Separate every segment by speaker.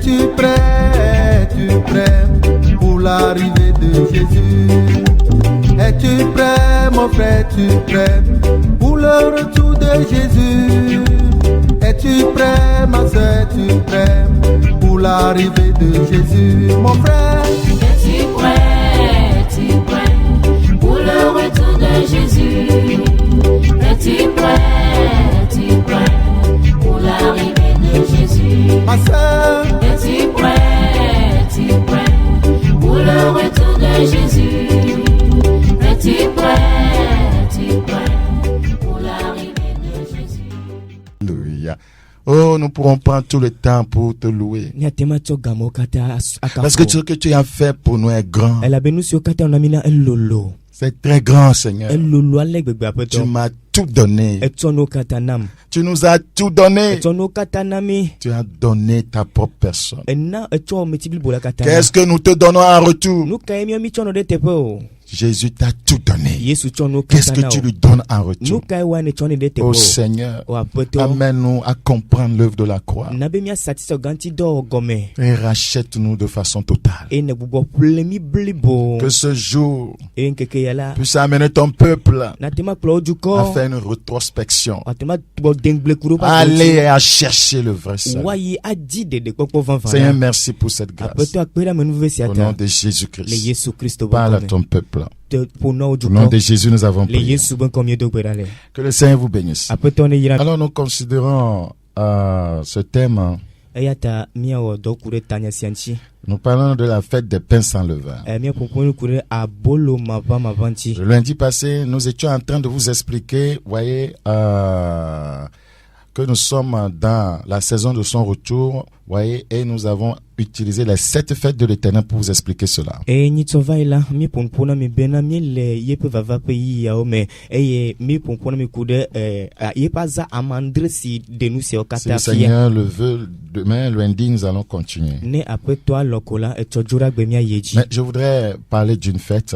Speaker 1: Es-tu prêt pour l'arrivée de Jésus? Es-tu prêt, mon frère, es-tu prêt pour le retour de Jésus? Es-tu prêt, ma soeur, es-tu prêt pour l'arrivée de Jésus? Mon frère,
Speaker 2: es-tu prêt pour le retour de Jésus? Es-tu prêt pour l'arrivée de Jésus?
Speaker 1: Ma soeur,
Speaker 2: es-tu prêt pour le retour de Jésus? Es-tu prêt pour l'arrivée de Jésus?
Speaker 3: Alléluia. Oh, nous pourrons prendre tout le temps pour te louer. Parce que ce que tu as fait pour nous est grand. C'est très grand, Seigneur. Tu m'as tout donné. Tu nous as tout donné. Tu as donné ta propre personne. Qu'est-ce que nous te donnons en retour? Jésus t'a tout donné. Qu'est-ce que tu lui donnes en retour? Oh Seigneur, amène-nous à comprendre l'œuvre de la croix et rachète-nous de façon totale. Que ce jour puisse amener ton peuple à faire une rétrospection, à aller à chercher le vrai salut. Seigneur, merci pour cette grâce. Au nom de Jésus-Christ, parle à ton peuple. Au nom de Jésus, nous avons prié. Que le Seigneur vous bénisse. Alors, nous considérons ce thème. Nous parlons de la fête des pains sans levain. Le lundi passé, nous étions en train de vous expliquer, voyez, que nous sommes dans la saison de son retour, voyez, et nous avons utilisé les 7 fêtes de l'Éternel pour vous expliquer cela. Si le Seigneur le veut, demain, lundi, nous allons continuer. Mais je voudrais parler d'une fête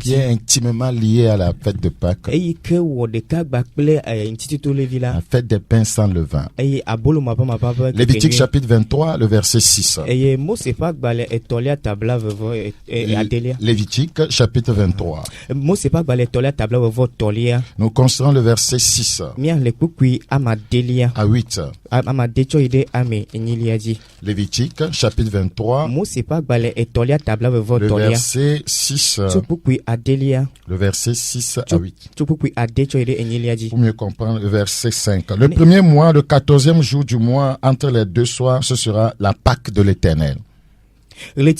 Speaker 3: qui est intimement liée à la fête de Pâques. La fête des pains sans levain. Lévitique chapitre 23, le verset 6. Lévitique chapitre 23. Nous considérons le verset 6 à 8. Lévitique chapitre 23, le verset 6. Le verset 6 à 8. Pour mieux comprendre le verset 5. Le premier mois, le 14e jour du mois, entre les 2 soirs, ce sera la Pâque de l'Éternel. Et le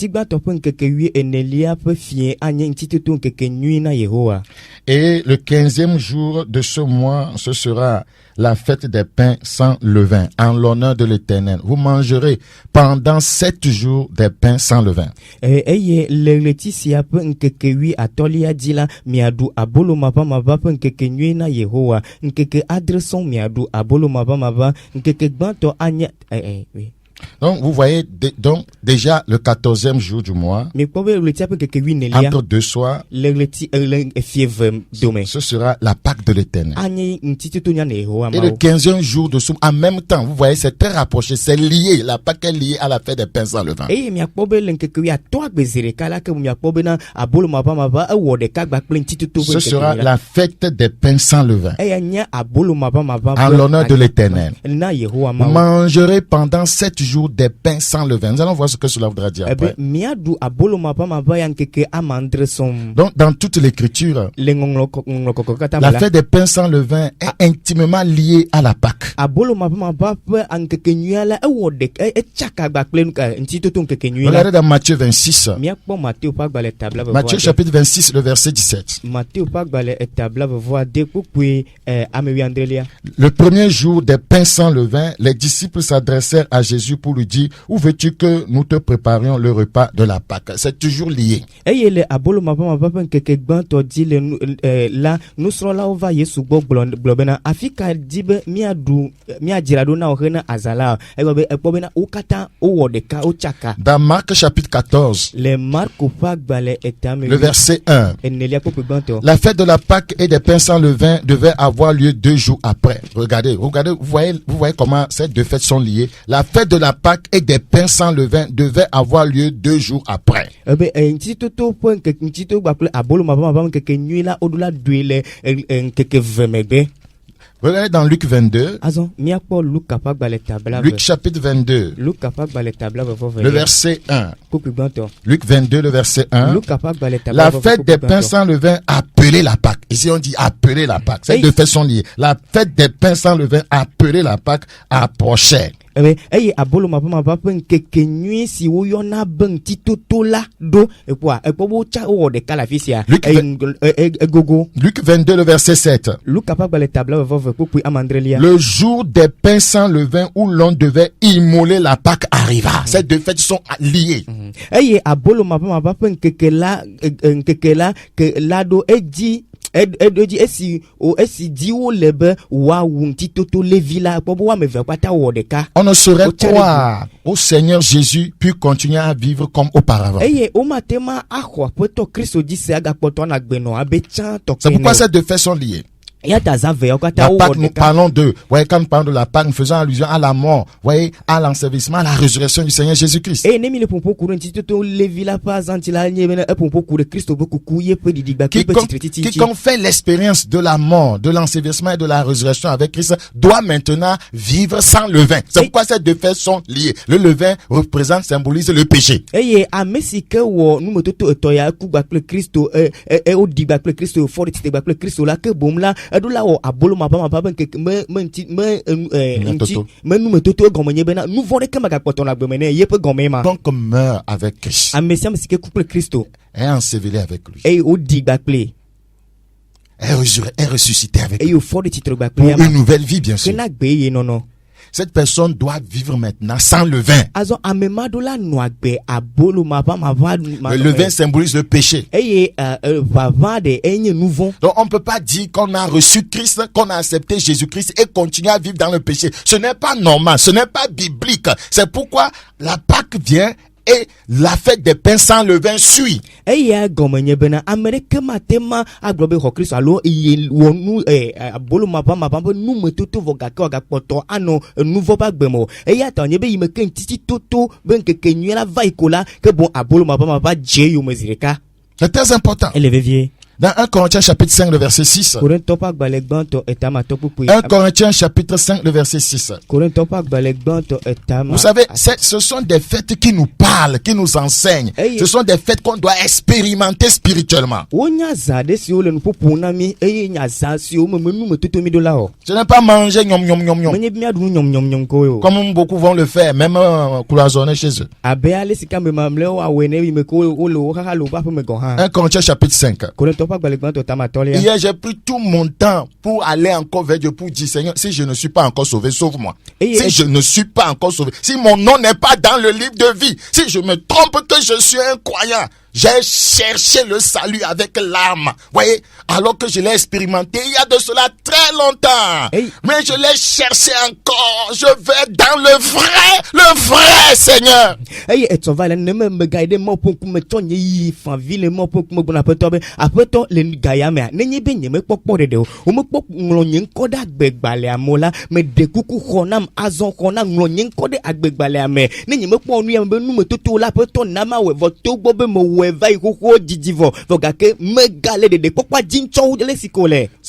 Speaker 3: 15e jour de ce mois, ce sera la fête des pains sans levain, en l'honneur de l'Éternel. Vous mangerez pendant 7 jours des pains sans levain. Donc, vous voyez, donc, déjà, le 14e jour du mois, entre 2 soirs, ce sera la Pâque de l'Éternel. Et le 15e jour de ce mois, en même temps, vous voyez, c'est très rapproché, c'est lié, la Pâque est liée à la fête des pains sans levain. Ce sera la fête des pains sans levain, en l'honneur de l'Éternel. Vous mangerez pendant 7 jours des pains sans levain. Nous allons voir ce que cela voudra dire après. Donc, dans toute l'écriture, la fête des pains sans levain est intimement liée à la Pâque. Regardez dans Matthieu 26. Matthieu chapitre 26, le verset 17. Le premier jour des pains sans levain, les disciples s'adressèrent à Jésus pour lui dire, où veux-tu que nous te préparions le repas de la Pâque? C'est toujours lié.
Speaker 4: Là, nous serons là, on va Yesu Globena, Afrika Dibe, Miajiradona, Rena Azala,
Speaker 3: Dans Marc chapitre 14, le verset 1, la fête de la Pâque et des pains sans levain devait avoir lieu 2 jours après. Regardez, vous voyez comment ces deux fêtes sont liées. La fête de la Pâque et des pains sans levain devait avoir lieu 2 jours après. Regardez dans Luc 22. Luc chapitre 22. Le verset 1. Luc 22, le verset 1. La fête des pains sans levain appelée la Pâque. Ici on dit appeler la Pâque. Ces deux fêtes sont liées. La fête des pains sans levain appelée la Pâque approchait. Luc 22, le verset 7. Le jour des pains sans levain où l'on devait immoler la Pâque arriva. Ces deux fêtes sont liées. On ne saurait croire au Seigneur Jésus puis continuer à vivre comme auparavant. C'est pourquoi ces deux faits sont liés. La Pâque, nous parlons de, quand nous parlons de la Pâque, nous faisons allusion à la mort, à l'ensevelissement, à la résurrection du Seigneur Jésus-Christ. Quiconque fait l'expérience de la mort, de l'ensevelissement et de la résurrection avec Christ doit maintenant vivre sans levain. C'est pourquoi ces deux faits sont liés. Le levain symbolise le péché. Nous meurt avec Christ et enseveli avec lui et ressuscité avec lui pour une nouvelle vie, bien sûr. Cette personne doit vivre maintenant sans levain. Le levain symbolise le péché. Donc on ne peut pas dire qu'on a reçu Christ, qu'on a accepté Jésus-Christ et continuer à vivre dans le péché. Ce n'est pas normal, ce n'est pas biblique. C'est pourquoi la Pâque vient et la fête des pains sans levain suit. C'est très important. Dans 1 Corinthiens chapitre 5, le verset 6. 1 Corinthiens chapitre 5, le verset 6. Vous savez, ce sont des fêtes qui nous parlent, qui nous enseignent. Ce sont des fêtes qu'on doit expérimenter spirituellement. Ce n'est pas manger comme beaucoup vont le faire, même cloisonner chez eux. 1 Corinthiens chapitre 5. Hier, j'ai pris tout mon temps pour aller encore vers Dieu, pour dire, Seigneur, si je ne suis pas encore sauvé, sauve-moi. Si je ne suis pas encore sauvé, si mon nom n'est pas dans le livre de vie, si je me trompe que je suis un croyant, j'ai cherché le salut avec l'âme. Voyez, alors que je l'ai expérimenté il y a de cela très longtemps. Mais je l'ai cherché encore. Je vais dans le vrai Seigneur.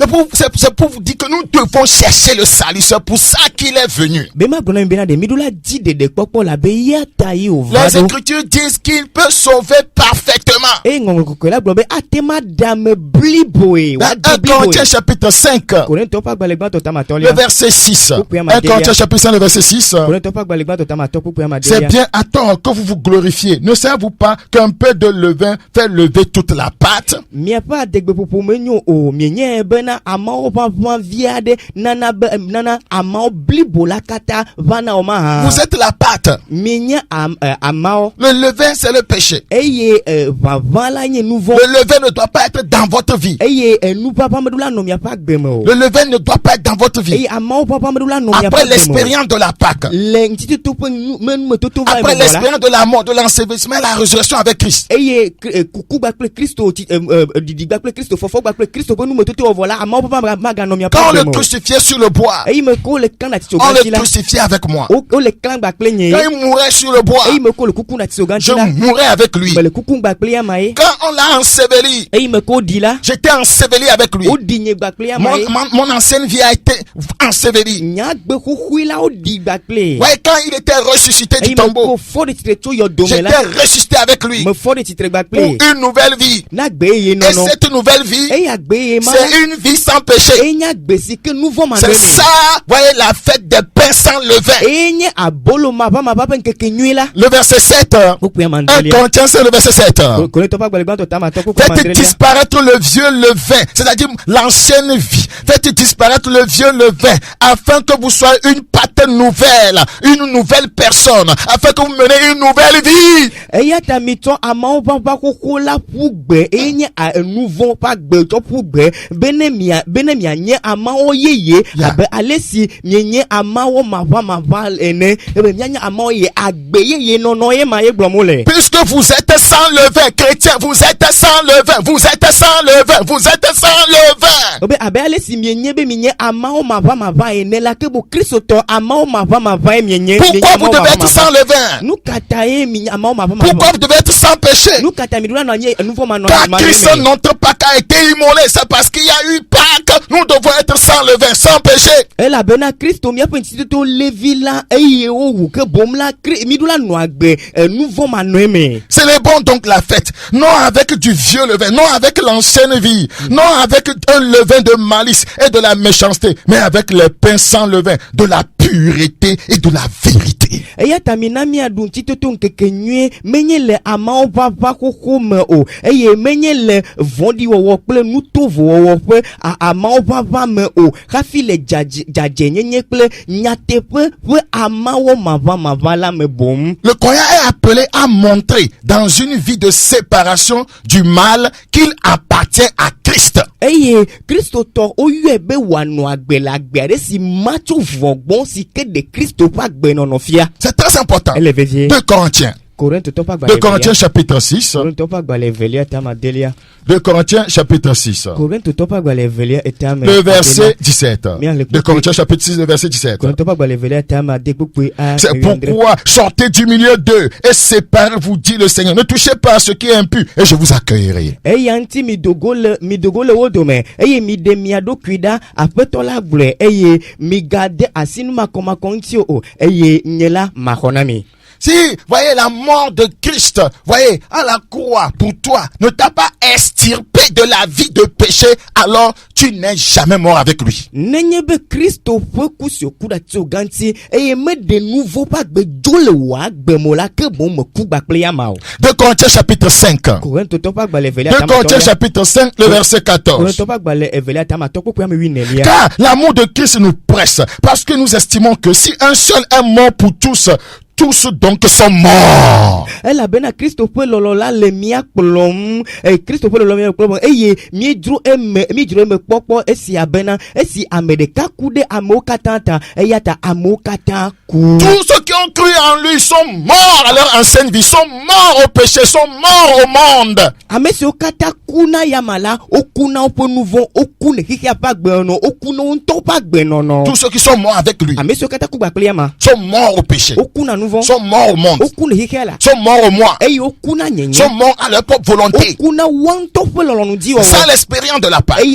Speaker 3: C'est pour vous dire que nous devons chercher le salut. C'est pour ça qu'il est venu. Les Écritures disent qu'il peut sauver parfaitement. Dans 1 Corinthiens chapitre 5, le verset 6. 1 Corinthiens chapitre 5, le verset 6. C'est bien à tort que vous vous glorifiez. Ne savez-vous pas qu'un peu de levain fait lever toute la pâte.
Speaker 4: Miapa degbe popo menyo o mienye bena amao papa viade nana amao blibola kata vana oma.
Speaker 3: Vous êtes la pâte.
Speaker 4: Mienye amao.
Speaker 3: Le levain c'est le péché.
Speaker 4: Eye vavala nye nouveau.
Speaker 3: Le levain ne doit pas être dans votre vie.
Speaker 4: Eye nous papa medula no miapa gbemo.
Speaker 3: Le levain ne doit pas être dans votre vie.
Speaker 4: Eye amao papa medula no miapa.
Speaker 3: Après l'expérience de la Pâque. Après l'expérience de la mort, de l'ensevelissement et la résurrection avec Christ. Quand on le crucifiait sur le bois, on le crucifiait avec moi. Quand il mourait sur le bois, je mourais avec lui. Quand on l'a enseveli, j'étais enseveli avec lui. Mon ancienne vie a été ensevelie. Ouais, quand il était ressuscité du tombeau, j'étais ressuscité avec lui pour une nouvelle vie. Et cette nouvelle vie, c'est une vie sans péché. C'est ça, voyez, la fête des pains sans levain. Le verset 7. 1 Corinthiens, c'est le verset 7. Faites disparaître le vieux levain, c'est-à-dire l'ancienne vie. Faites disparaître le vieux levain, afin que vous soyez une pâte nouvelle, une nouvelle personne, afin que vous menez une nouvelle vie. Puisque vous êtes sans levain, chrétien, vous êtes sans levain, vous êtes sans levain, vous êtes sans levain. Pourquoi vous devez être sans levain? Pourquoi vous devez être sans péché? Car Christ notre Pâque a été immolé, c'est parce qu'il y a eu Pâque, nous devons être sans levain, sans péché. Célébrons donc la fête, non avec du vieux levain, non avec l'ancienne vie, non avec un levain de malice et de la méchanceté, mais avec les pains sans levain, de la pureté et de la vérité. Le croyant est appelé à montrer dans une vie de séparation du mal qu'il appartient à Christ. C'est très important. 2 Corinthiens. 2 Corinthiens chapitre 6. 2 Corinthiens chapitre 6. Le verset 17. 2 Corinthiens chapitre 6, le verset 17. C'est pourquoi sortez du milieu d'eux et séparez-vous, dit le Seigneur. Ne touchez pas à ce qui est impur et je vous accueillerai. Si, voyez, la mort de Christ, voyez, à la croix, pour toi, ne t'a pas extirpé de la vie de péché, alors tu n'es jamais mort avec lui. 2 Corinthiens chapitre 5. 2 Corinthiens chapitre 5, le verset 14. Car l'amour de Christ nous presse, parce que nous estimons que si un seul est mort pour tous donc sont morts. Tous ceux qui ont cru en lui sont morts à leur ancienne vie, sont morts au péché, sont morts au monde. Tous ceux qui sont morts avec lui sont morts au péché, sont morts au monde, sont morts au moi, sont morts à leur propre volonté. C'est l'expérience de la Pâque.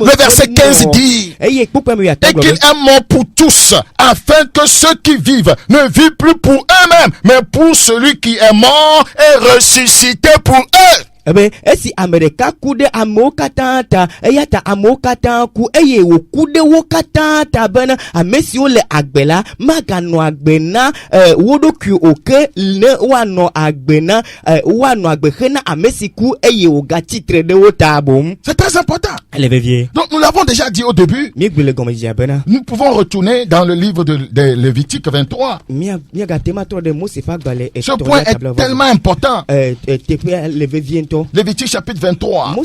Speaker 3: Le verset 15 dit et qu'il est mort pour tous, afin que ceux qui vivent ne vivent plus pour eux-mêmes, mais pour celui qui est mort et ressuscité pour eux.
Speaker 4: ebe esi Amerika kude amokatanta eyata amokatanku eye wo kude wo katanta bena amesi ole agbela magano agbena wodoku oke ne wano agbena wano agbena amesi ku eye wo gatitre de wotabom.
Speaker 3: C'est très important.
Speaker 4: Levier.
Speaker 3: Donc nous l'avons déjà dit au début. Nous pouvons retourner dans le livre de Lévitique 23. Ce point est tellement important. Lévitique chapitre 23.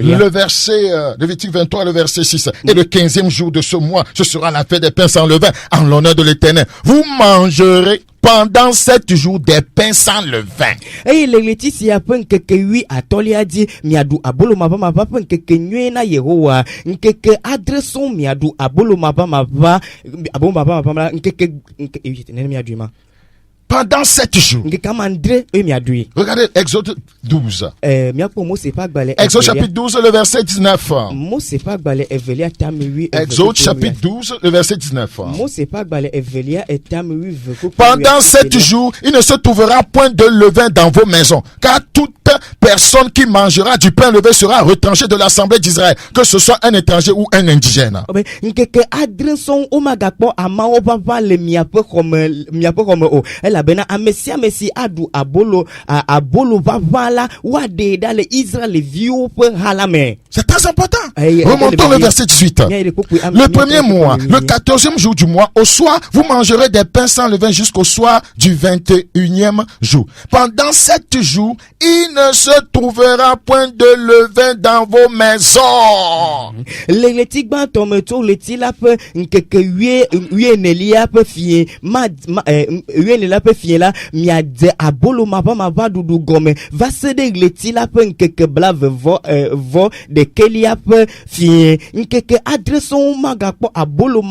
Speaker 3: Le verset Lévitique 23, le verset 6. Et le 15e jour de ce mois, ce sera la fête des pains sans levain en l'honneur de l'Éternel. Vous mangerez pendant 7 jours des pains sans levain.
Speaker 4: Et les Laetitia Punkeke oui à Toliadi, miadu abolo maba maba Punkeke nuena Yehowa, nkeke adreson miadu abolo maba maba, abolo maba maba, nkeke miaduma.
Speaker 3: Pendant 7 jours.
Speaker 4: Regardez
Speaker 3: Exode 12. Exode chapitre 12, le verset 19. Exode chapitre 12, le verset 19. Pendant 7 jours, il ne se trouvera point de levain dans vos maisons, car toute personne qui mangera du pain levé sera retranchée de l'assemblée d'Israël, que ce soit un étranger ou un indigène.
Speaker 4: Bena amesi adu abolo vavala wade dale Israël vieux halame.
Speaker 3: C'est très important. Remontons le verset 18. Le premier mois, le 14e jour du mois, au soir, vous mangerez des pains sans levain jusqu'au soir du 21e jour. Pendant 7 jours, il ne se trouvera point de levain dans vos maisons.
Speaker 4: Les tigban tometo le tilape nkeke wie nelia pe fie ma wie nelia pe fie la miade abolo maba dudu gome va sede le tilape nkeke blave vo de kelia pe fie nkeke adreson magapo abolo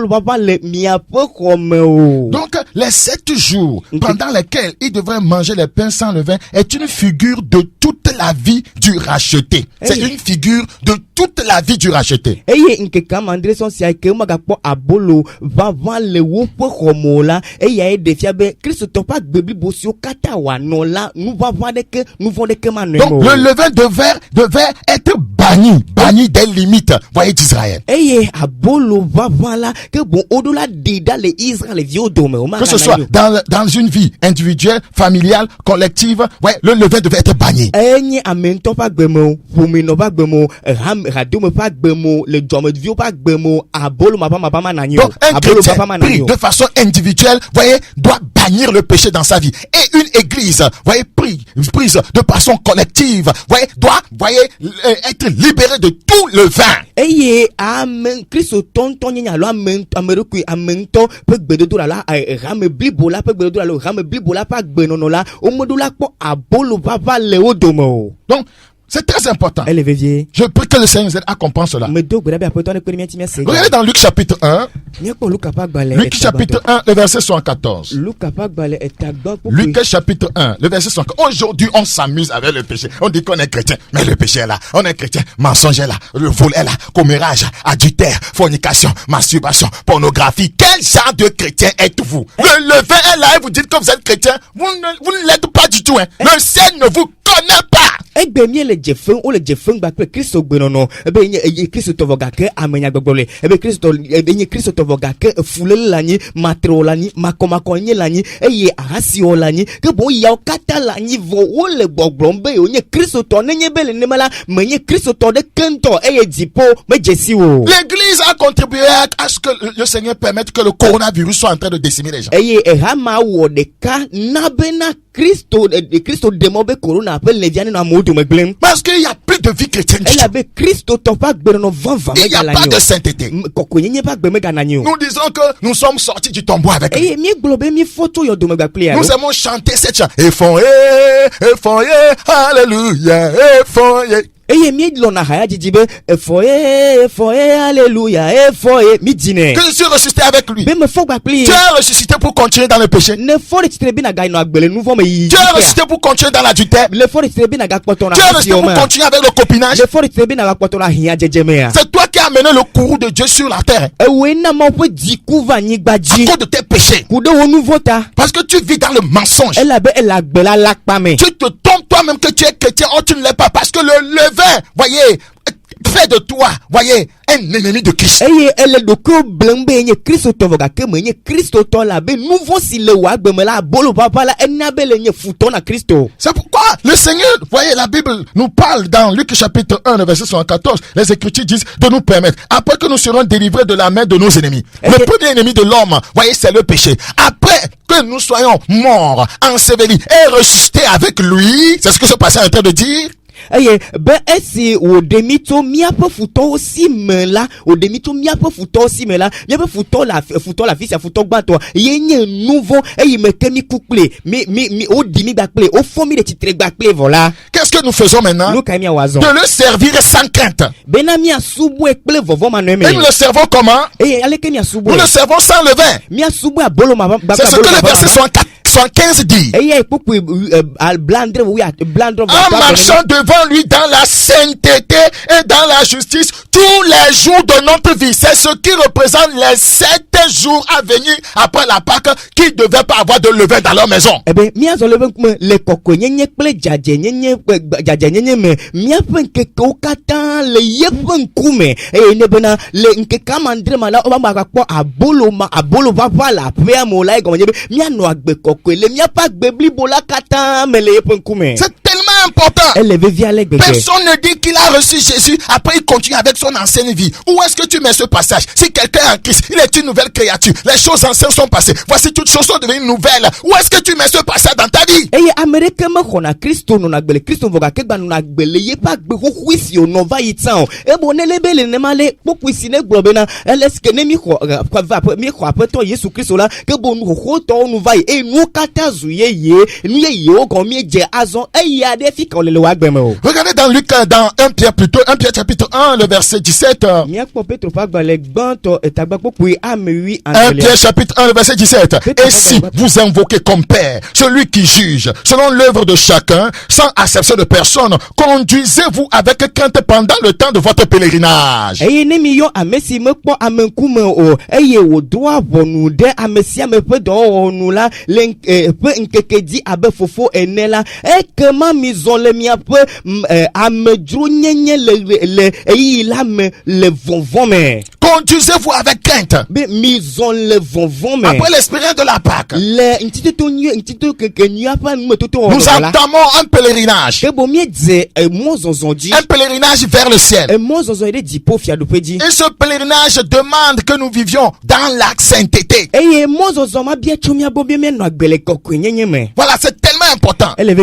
Speaker 4: baba le miape comme o.
Speaker 3: Donc les 7 jours pendant lesquels il devrait manger les pains sans levain est une figure de toute la vie du racheté. C'est une figure de toute la vie du racheté.
Speaker 4: Eye nkeke amandreson si ake magapo abolo baba le wo pe comme la eye defia be Christ pas bébé bossio kata wa non là nous va voir que nous vont que manuel.
Speaker 3: Donc le levain devait être banni des limites, voyez d'Israël.
Speaker 4: Eye abolo va voilà que bon au-delà dans les Israël vieux dome
Speaker 3: que ce soit dans une vie individuelle, familiale, collective, ouais, le levain devait être banni.
Speaker 4: Eye amento pas gbemo, pomino pas gbemo, radio pas gbemo, le dome vieux pas gbemo, abolo maba mananyo.
Speaker 3: Donc un chrétien pris de façon individuelle, voyez, doit bannir le péché dans sa vie. Et une église, voyez, prise de façon collective, voyez, doit, voyez, être libérée de tout le vin.
Speaker 4: Eye amen Christo tonton nya lo ameruku amento pe gbedodo la rame blibola pe gbedodo la rame blibola pa gbenono la omodola po abolo papa le odomo.
Speaker 3: Donc c'est très important. Je prie que le Seigneur nous aide à comprendre cela. Regardez dans Luc chapitre 1. Luc chapitre 1, le verset 74. Luc chapitre 1, le verset 74. Aujourd'hui, on s'amuse avec le péché. On dit qu'on est chrétien, mais le péché est là. On est chrétien, mensonge est là, le vol est là, commérage, adultère, fornication, masturbation, pornographie. Quel genre de chrétien êtes-vous? Le levain est là et vous dites que vous êtes chrétien. Vous ne l'êtes pas du tout. Hein. Le ciel ne vous connaît pas.
Speaker 4: Jefun ou le Jefun bakwe Christo gbenono ebe nye Christo tovogake amenya gbogbole ebe Christo tovogake fule lani matro lani makomakonye lani eye ahasi lani ke bon ya kata lani vo o le gbogbombe onye Christo to nenye bele nemala menye Christo to de kento eye dipo me jesi o.
Speaker 3: L'église a contribué à ce que le Seigneur permette que le coronavirus soit en train de décimer les gens.
Speaker 4: Eye ehama wo de ka nabena Christo demobe corona appelle les vianney na moto me blem.
Speaker 3: Parce qu'il y a plus de vie chrétienne.
Speaker 4: Elle avait Christo topa gbenono vanva.
Speaker 3: Il n'y a pas de sainteté. Nous disons que nous sommes sortis du tombeau avec lui. Nous aimons chanter cette chanson. Effoyé, alléluia, effoyé.
Speaker 4: Eye mi lona haya jijibe foye alléluia foye mi dine
Speaker 3: que je suis ressuscité avec lui.
Speaker 4: Be me fo gba pli.
Speaker 3: Tu es ressuscité pour continuer dans le péché.
Speaker 4: Ne fo retire bi na ga ino agbele nu fo me yi.
Speaker 3: Tu es ressuscité pour continuer dans l'adultère.
Speaker 4: Le fo retire bi na ga potona.
Speaker 3: Tu es ressuscité pour continuer avec le copinage.
Speaker 4: Le fo retire bi na ga potona hiya jejeme.
Speaker 3: C'est toi qui as amené le courroux de Dieu sur la terre.
Speaker 4: Ewe na mo pe diku va ni gbaji.
Speaker 3: À cause de tes péchés.
Speaker 4: Kudo wonu vota.
Speaker 3: Parce que tu vis dans le mensonge.
Speaker 4: Elle agbela lakpa me.
Speaker 3: Tu te trompes toi toi-même que tu es chrétien, oh tu ne l'es pas parce que le levain, voyez, fait de toi, voyez, un ennemi de Christ. C'est pourquoi le Seigneur, voyez, la Bible nous parle dans Luc chapitre 1, verset 74. Les Écritures disent de nous permettre, après que nous serons délivrés de la main de nos ennemis. Le premier ennemi de l'homme, voyez, c'est le péché. Après que nous soyons morts, ensevelis et ressuscités avec lui, c'est ce que ce passage est en train de dire.
Speaker 4: Esi odemito miapo futo si mela odemito miapo futo si mela miapo futo la fils futo gbato yenye nouveau et me kemi couplé mi odimi bakple au fomi de titre bakple voilà.
Speaker 3: Qu'est-ce que nous faisons maintenant? De le servir sans crainte.
Speaker 4: Benami asubu ekple vovo maneme.
Speaker 3: Et nous le servons comment? Nous le servons sans levain. C'est ce que le verset 75 dit. En marchant devant lui dans la sainteté et dans la justice tous les jours de notre vie. C'est ce qui représente les 7 jours à venir après la Pâque qui ne devaient pas avoir de levain dans leur maison. C'est tellement important. Personne ne dit qu'il a reçu Jésus, après il continue avec son ancienne vie. Où est-ce que tu mets ce passage? Si quelqu'un est en Christ, il est une nouvelle créature. Les choses anciennes sont passées. Voici toutes choses sont devenues nouvelles. Où est-ce que tu mets ce passage dans ta vie? Regardez dans Luc, dans 1 Pierre plutôt, 1 Pierre chapitre 1, le verset 17. 1 Pierre chapitre 1, le verset 17. Et si vous invoquez comme Père celui qui juge selon l'œuvre de chacun, sans acception de personne, conduisez-vous avec crainte pendant le temps de votre pèlerinage. Conduisez-vous avec crainte. Après l'expérience de la Pâque, nous entamons un pèlerinage. Un pèlerinage vers le ciel. Et ce pèlerinage demande que nous vivions dans la sainteté. Voilà, c'est tellement important. Le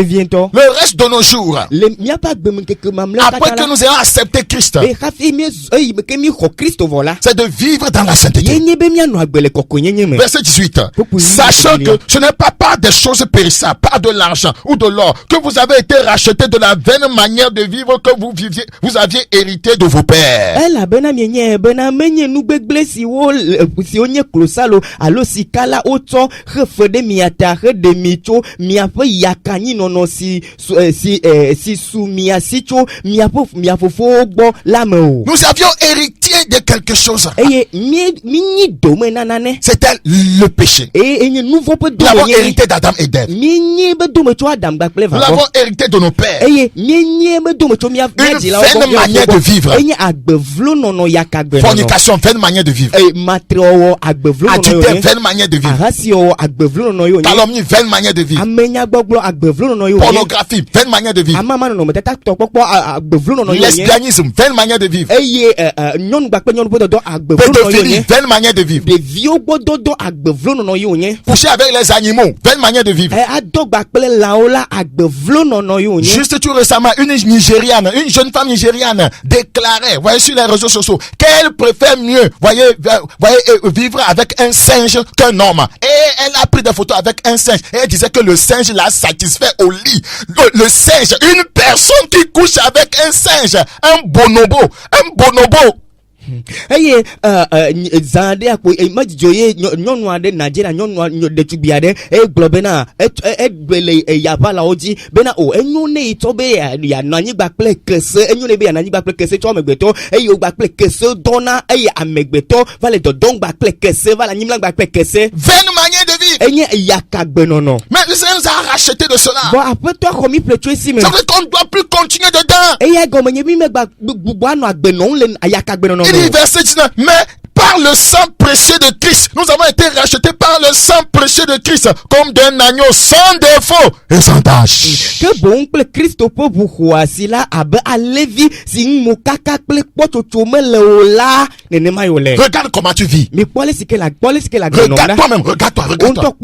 Speaker 3: reste de nos jours, après que nous ayons accepté Christ, c'est de vivre dans la sainteté. Verset 18. Sachant que ce n'est pas par des choses périssables, pas de l'argent ou de l'or, que vous avez été rachetés de la vaine manière de vivre que vous aviez hérité de vos pères. Nous avions hérité de quelque chose. C'était le péché. Nous avons hérité d'Adam et d'Ève. Nous l'avons hérité de nos pères. Une vaine manière de vivre. Fornication, vaine manière de vivre. Adultère, vaine manière de vivre. Calomnie, vaine manière de vivre. Pornographie, vaine manière de vivre. Lesbianisme, vaine manière de vivre. Pédophilie, vaine manière de vivre. Coucher avec les animaux, vaine manière de vivre. Juste tout récemment, une jeune femme nigériane déclarait, voyez, sur les réseaux sociaux, qu'elle préfère mieux, voyez, vivre avec un singe qu'un homme. Et elle a pris des photos avec un singe. Et elle disait que le singe l'a satisfait au lit. Le singe, une personne qui couche avec un singe, un bonobo.
Speaker 4: Zande ako majijoye nyonu ade Nigeria nyonu de tubiade globena bele yabala oji bena o enyone itobe ya nanyi gbakple kese enyone be ya nanyi gbakple kese to megbeto yo gbakple kese dona amegbeto vale do don gbakple kese vala nyimla gbakple kese
Speaker 3: vaine manière de vivre. Mais le Seigneur nous a racheté de cela.
Speaker 4: Bon, après toi, comme il peut tuer si, mais.
Speaker 3: Ça veut dire qu'on ne doit plus continuer dedans. Il dit verset 19, mais par le sang précieux de Christ, nous avons été rachetés par le sang précieux de Christ, comme d'un agneau sans défaut et sans tâche.
Speaker 4: Que bon que Christ peut vous si là, abe alevi, si mukaka ple poto chome leola, nene mayole.
Speaker 3: Regarde comment tu vis.
Speaker 4: Mais quoi est-ce que la
Speaker 3: regarde toi-même, regarde-toi. Regarde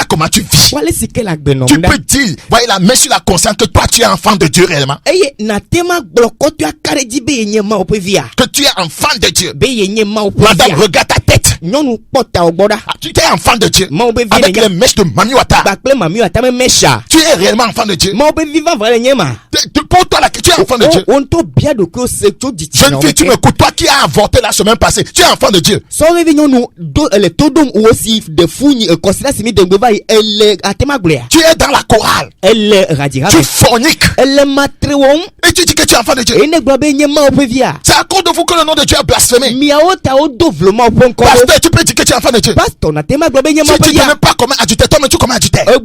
Speaker 3: comment tu vis.
Speaker 4: Quoi est-ce que la
Speaker 3: tu peux dire, voyez la main sur la conscience que toi tu es enfant de Dieu réellement. Que tu es enfant de Dieu. Madame, regarde ta tête. Tu es enfant de Dieu. Avec les mèches de Mamiwata. Tu es réellement enfant de Dieu. Pour toi là, tu es enfant de Dieu. Jeune fille, tu m'écoutes. Toi qui as avorté la semaine passée, tu es enfant de Dieu. Tu es dans la chorale. Tu forniques. Et tu dis que tu es enfant de Dieu. C'est à cause de vous que le nom de Dieu est blasphémé. Pasteur, tu peux dire que tu es enfant de Dieu. Si tu ne sais pas comment adultère, toi mais tu comment adultère. Tu ne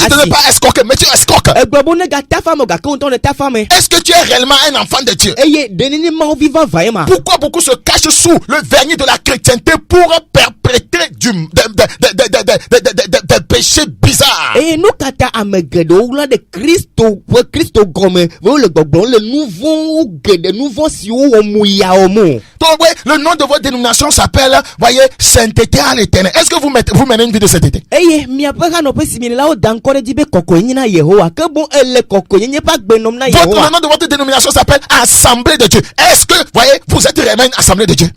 Speaker 3: sais pas escroquer, mais tu escroques. Est-ce que tu es réellement un enfant de Dieu? Pourquoi beaucoup se cachent sous le vernis de la chrétienté pour perpétrer des péchés bizarres?
Speaker 4: Et nous kata amegedo là de Christo gomme le nouveau si o mouya o mou.
Speaker 3: Donc ouais, le nom de votre dénomination s'appelle, voyez, sainteté à l'éternel. Est-ce que vous menez une vie de sainteté?
Speaker 4: Mi apaka no pe simile là o dankore dibe kokoyin na Yehowa ke bon ele kokoyin pas gbenom na Yehowa.
Speaker 3: Le nom de votre dénomination s'appelle Assemblée de Dieu. Est-ce que, voyez, vous êtes vraiment une assemblée de Dieu?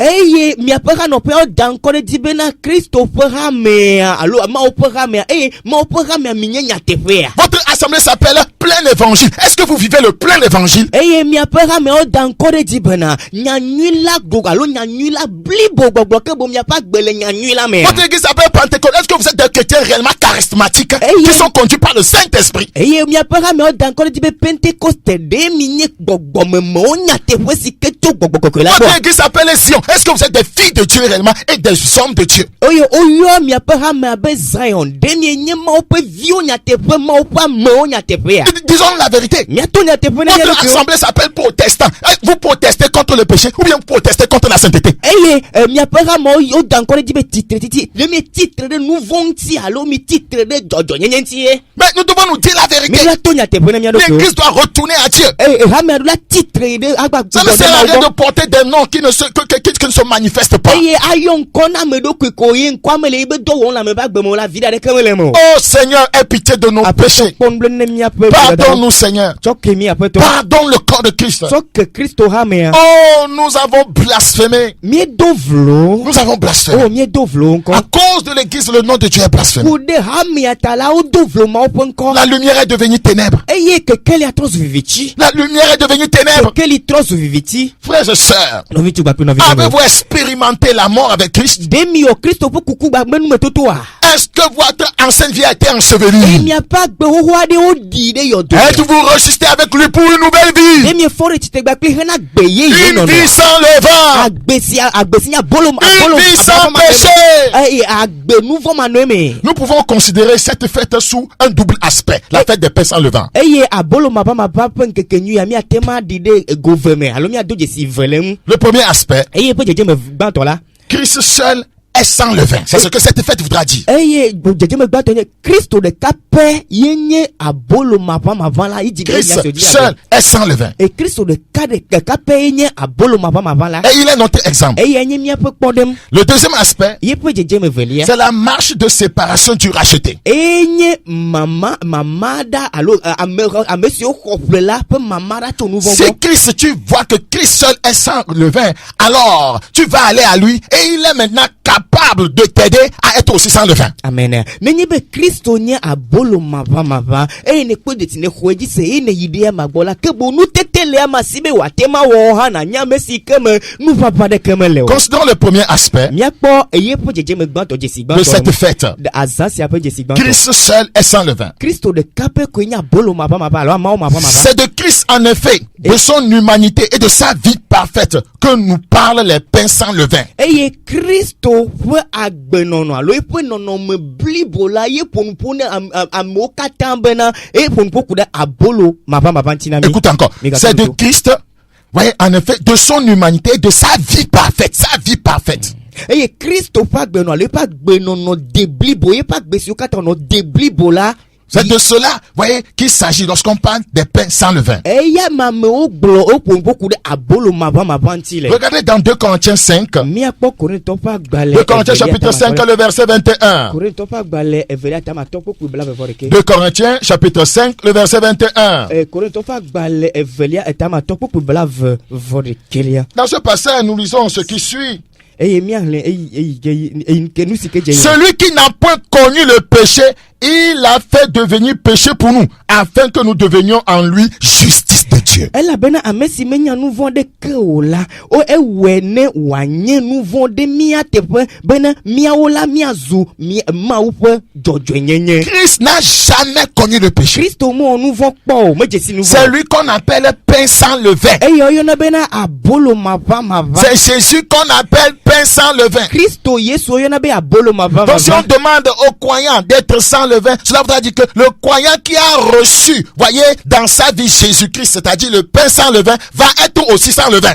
Speaker 4: Mi apaka no pe o dankore dibe na Christo pera me alo ma opera me ma opera me minya tefea.
Speaker 3: Votre assemblée s'appelle plein évangile. Est-ce que vous vivez le plein évangile?
Speaker 4: Mi apaka me o dankore dibe na nyanyula gogalo nyanyula blibo gbogbo ke bon mi apa gbele nyanyula me.
Speaker 3: Votre église s'appelle Pentecôte. Est-ce que vous êtes des chrétiens réellement charismatiques qui sont conduits par le Saint-Esprit?
Speaker 4: Mi apaka me o dankore dibe Pentecôte de minye gbogbo me mo nya tefe si ke to gbogbo kokela.
Speaker 3: Votre église s'appelle Sion. Est-ce que vous êtes des filles de Dieu réellement et des hommes de Dieu?
Speaker 4: Mi apaka me abe Zion de mi ma ope vio nya tefe ma opa mo nya tefe.
Speaker 3: Disons la vérité. Votre assemblée s'appelle protestant. Vous protestez contre le péché ou bien vous protestez contre la sainteté?
Speaker 4: Mi apaka mo yo dankore dibe titre le titre de nous vonti alo mi titre de jojo nyenyentie.
Speaker 3: Mais nous devons nous dire la vérité. L'église doit retourner à Dieu. Ça ne sert à rien de porter des noms qui ne se manifestent pas. Oh Seigneur, aie pitié de nos péchés. Pardonne-nous Seigneur. Pardonne le corps de Christ. Oh, nous avons blasphémé. Nous avons blasphémé. À cause de l'église, le nom de Dieu est blasphémé. La lumière est devenue ténèbres. La lumière est devenue ténèbres. Frères et sœurs, avez-vous expérimenté la mort avec Christ? Est-ce que votre ancienne vie a été ensevelie? Êtes-vous ressuscité avec lui pour une nouvelle vie? Une vie sans levain. Une vie sans péché. Nous pouvons considérer cette fête sous un double aspect. La fête des pains sans levain. Le premier aspect, Christ seul est sans levain. C'est ce que cette fête voudra dire. Christ seul est sans levain. Et il est notre exemple. Le deuxième aspect, c'est la marche de séparation du racheté. Si Christ, tu vois que Christ seul est sans levain, alors tu vas aller à lui et il est maintenant capable de t'aider à être aussi sans levain.
Speaker 4: Amen.
Speaker 3: Considérons le premier aspect de cette fête. Christ seul est sans levain. C'est de Christ en effet de son humanité et de sa vie parfaite que nous parlent les pains sans levain.
Speaker 4: Eye Kristo ƒe agbenono alo eƒe nɔnɔme blibo la ye ƒonuƒo ne amewo katã bena eye ƒonuƒo ku ɖe abolo mavamava ŋuti na mi.
Speaker 3: Écoute encore, c'est de Christ, voyez, en effet, de son humanité et de sa vie parfaite,
Speaker 4: Eye Kristo ƒe agbenono alo eƒe agbenono de blibo ye ƒe agbe siwo katã nɔ de blibo la.
Speaker 3: C'est de cela, voyez, qu'il s'agit lorsqu'on parle des pains sans levain. Regardez dans 2 Corinthiens 5. 2 Corinthiens chapitre 5, le verset 21. 2 Corinthiens chapitre 5, le verset 21. Dans ce passage, nous lisons ce qui suit. Celui qui n'a point connu le péché, il a fait devenir péché pour nous, afin que nous devenions en lui justice de Dieu. Christ n'a jamais connu le péché. C'est lui qu'on appelle pain sans levain. C'est Jésus qu'on appelle pain sans levain. Donc si on demande aux croyants d'être sans levain, cela voudra dire que le croyant qui a reçu, voyez, dans sa vie Jésus-Christ, c'est-à-dire le pain sans levain, va être aussi sans levain.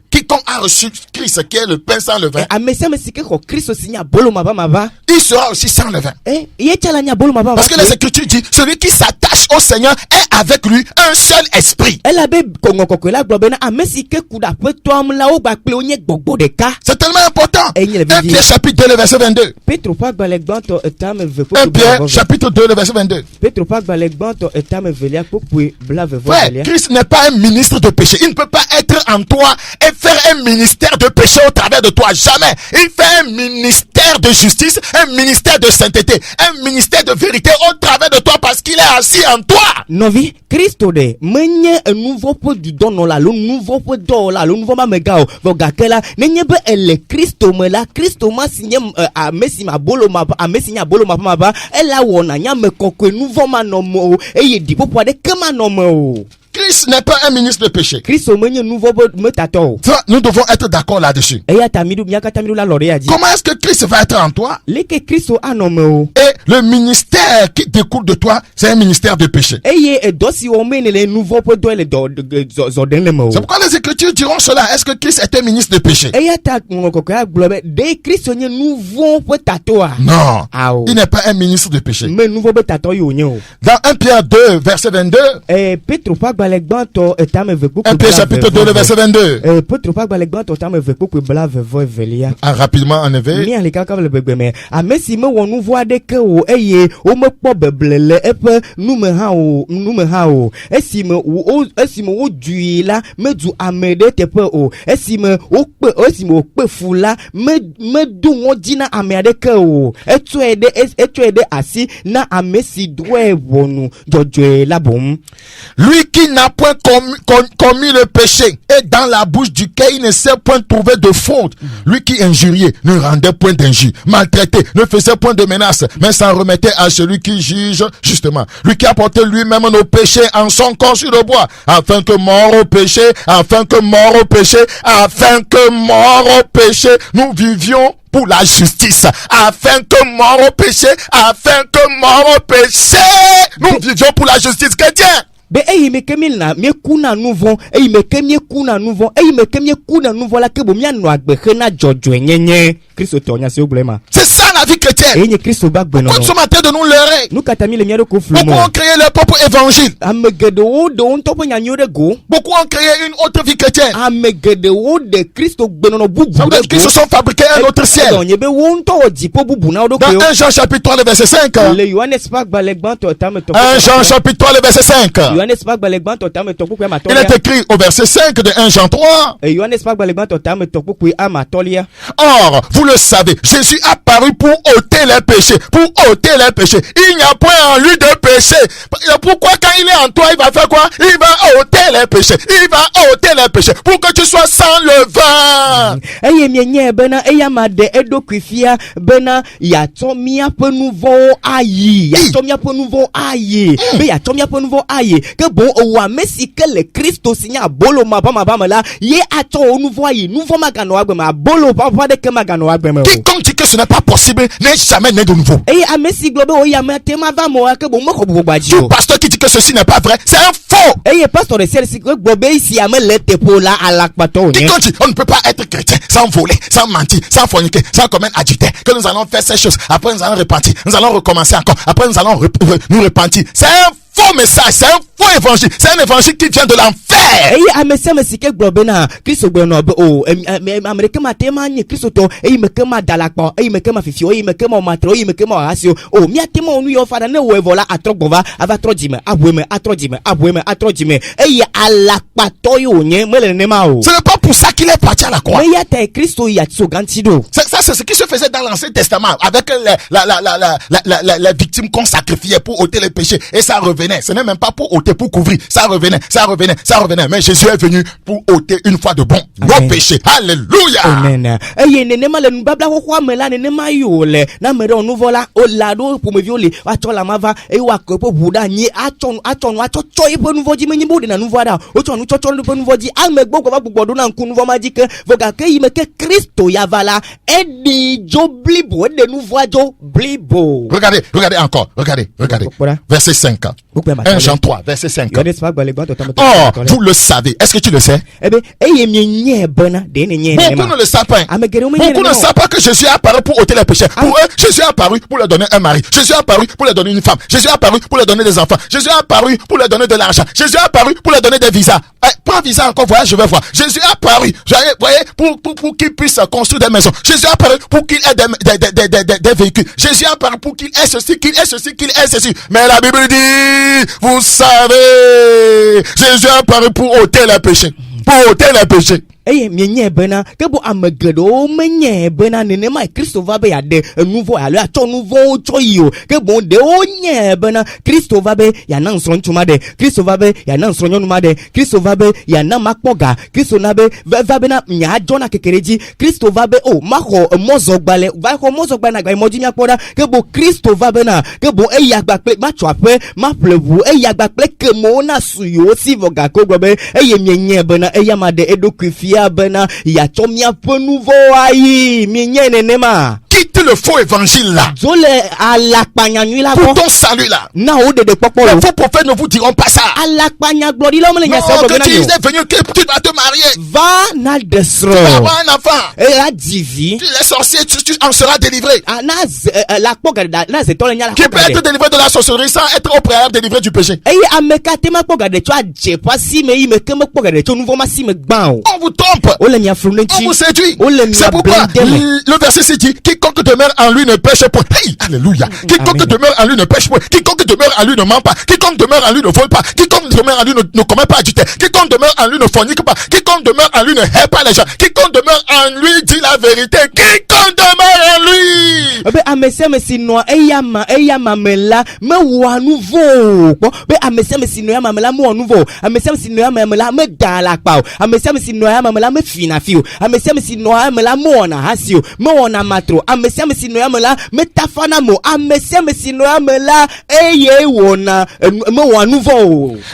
Speaker 3: Quiconque a reçu Christ qui est le pain sans levain, il sera aussi sans levain. Parce que les Écritures disent, celui qui s'attache au Seigneur est avec lui un seul esprit. C'est tellement important. 1 Pierre chapitre 2 le verset 22. 1 Pierre chapitre 2 le verset 22. Ouais, Christ n'est pas un ministre de péché. Il ne peut pas être en toi et faire un ministère de péché au travers de toi. Jamais. Il fait un ministère de justice, un ministère de sainteté, un ministère de vérité au travers de toi parce qu'il est assis en toi.
Speaker 4: Novi, Christo de menye un nouveau peu du don là, le nouveau peu d'or là, le nouveau mamegao, vogakela, nenye be ele Christo me la, Christo ma signé a messi ma bolo ma a messi nya bolo ma ba, ela wona nya me kokwe nouveau manomo, e ye di po de kemanomo.
Speaker 3: Christ n'est pas un ministre de péché. Nous devons être d'accord là-dessus. Comment est-ce que Christ va être en toi? Et le ministère qui découle de toi, c'est un ministère de péché. C'est pourquoi les Écritures diront cela. Est-ce que Christ est un ministre de péché? Non, il n'est pas un ministre de péché. Dans 1 Pierre 2, verset 22, 1 Pierre chapitre 2, le verset 22. Rapidement, en effet. Lui qui n'a point commis le péché et dans la bouche duquel il ne s'est point trouvé de faute. Lui qui injuriait ne rendait point d'injure, maltraitait, ne faisait point de menaces, mais s'en remettait à celui qui juge justement. Lui qui a porté lui-même nos péchés en son corps sur le bois, afin que mort au péché, nous vivions pour la justice, afin que mort au péché, nous vivions pour la justice chrétienne.
Speaker 4: Be eyi me kemi na me kuna nouveau eyi me kemi kuna nouveau la ke bo mi anu agbe na jojo nyenye Christo tonya se oblema.
Speaker 3: C'est ça la vie chrétienne.
Speaker 4: Eyi Christo ba gbe no.
Speaker 3: Pourquoi nous sommes en train de nous leurrer?
Speaker 4: Nous katami le miado ko flumo.
Speaker 3: Beaucoup ont créé leur propre évangile.
Speaker 4: Amegede wo de on topo nyanyo de go.
Speaker 3: Beaucoup ont créé une autre vie chrétienne.
Speaker 4: Amegede wo de Christo gbe no bubu.
Speaker 3: Ça veut dire qu'ils se sont fabriqués un autre ciel.
Speaker 4: Dans 1
Speaker 3: Jean chapitre 3 le verset 5.
Speaker 4: 1 Jean chapitre
Speaker 3: 3 le verset 5. Il est écrit au verset 5 de 1 Jean 3. Or, vous le savez, Jésus a paru pour ôter les péchés. Il n'y a point en lui de péché. Pourquoi quand il est en toi, il va faire quoi? Il va ôter les péchés. Pour que tu sois sans levain. Quiconque dit que ce n'est pas possible n'est jamais né de nouveau. Tout pasteur qui dit que ceci n'est pas vrai, c'est un faux. Quiconque dit on ne peut pas être chrétien sans voler, sans mentir, sans forniquer, sans commettre adultère, que nous allons faire ces choses, après nous allons repentir, nous allons recommencer encore, après nous allons nous repentir. C'est un faux message, c'est un faux évangile, c'est un évangile qui vient de l'enfer. Ce n'est pas pour ça qu'il est parti à la croix. Ça c'est ce qui se faisait dans l'Ancien Testament avec les victimes qu'on sacrifiait pour ôter les péchés, et ça revenait. Ce n'est même pas pour ôter, pour couvrir. Ça revenait. Mais Jésus est venu pour ôter une fois de bon nos péchés. Alléluia. Amen. Regardez encore. Verset 5. 1 Jean 3, verset 5. Or, vous le savez. Est-ce que tu le sais? Beaucoup ne le savent pas. Beaucoup ne savent pas que Jésus est apparu pour ôter les péchés. Pour eux, Jésus est apparu pour leur donner un mari. Jésus est apparu pour leur donner une femme. Jésus est apparu pour leur donner des enfants. Jésus est apparu pour leur donner de l'argent. Jésus est apparu pour leur donner des visas. Prends visa encore, voyage, je vais voir. Jésus est apparu, voyez, pour qu'il puisse construire des maisons. Jésus est apparu pour qu'il ait des véhicules. Jésus est apparu pour qu'il ait ceci, qu'il ait ceci. Mais la Bible dit, vous savez, Jésus est apparu pour ôter les péchés.
Speaker 4: Kebo amegedo menye bena nenema Kristo va be yade nouveau alo ato nouveau choyo kebo de onye bena Kristo va be ya nan sron tuma de Kristo va be ya nan sron nyonuma de Kristo va be ya nan makpoga Kristo na be va be na nya jona kekereji Kristo va be o mako mozogbale va ko mozogbale na gba moji nya poda kebo Kristo va be na kebo eya gbakpe ma chwape ma plevu eya gbakpe kemo na suyo si voga ko gbe eye mienye bena eya ma de edokufia bena ya chomia peu nouveau ayi mienye nenema.
Speaker 3: Quitte le faux évangile là. Pour ton salut là. Les faux prophètes ne vous diront pas ça. Non, que tu es venu, que tu vas te marier. Tu vas avoir un enfant. Les sorciers, tu en seras délivré. Qui peut être délivré de la sorcellerie sans être au préalable délivré du péché. On vous trompe. On vous séduit. C'est pourquoi le verset se dit, quiconque demeure en lui ne pêche point. Hey, alléluia. Quiconque demeure en lui ne pêche point. Quiconque demeure en lui ne ment pas. Quiconque demeure en lui ne vole pas. Quiconque demeure en lui ne commet pas adultère. Quiconque demeure en lui ne fornique pas. Quiconque demeure en lui ne hait pas les gens. Quiconque demeure en lui dit la vérité. Quiconque demeure en lui.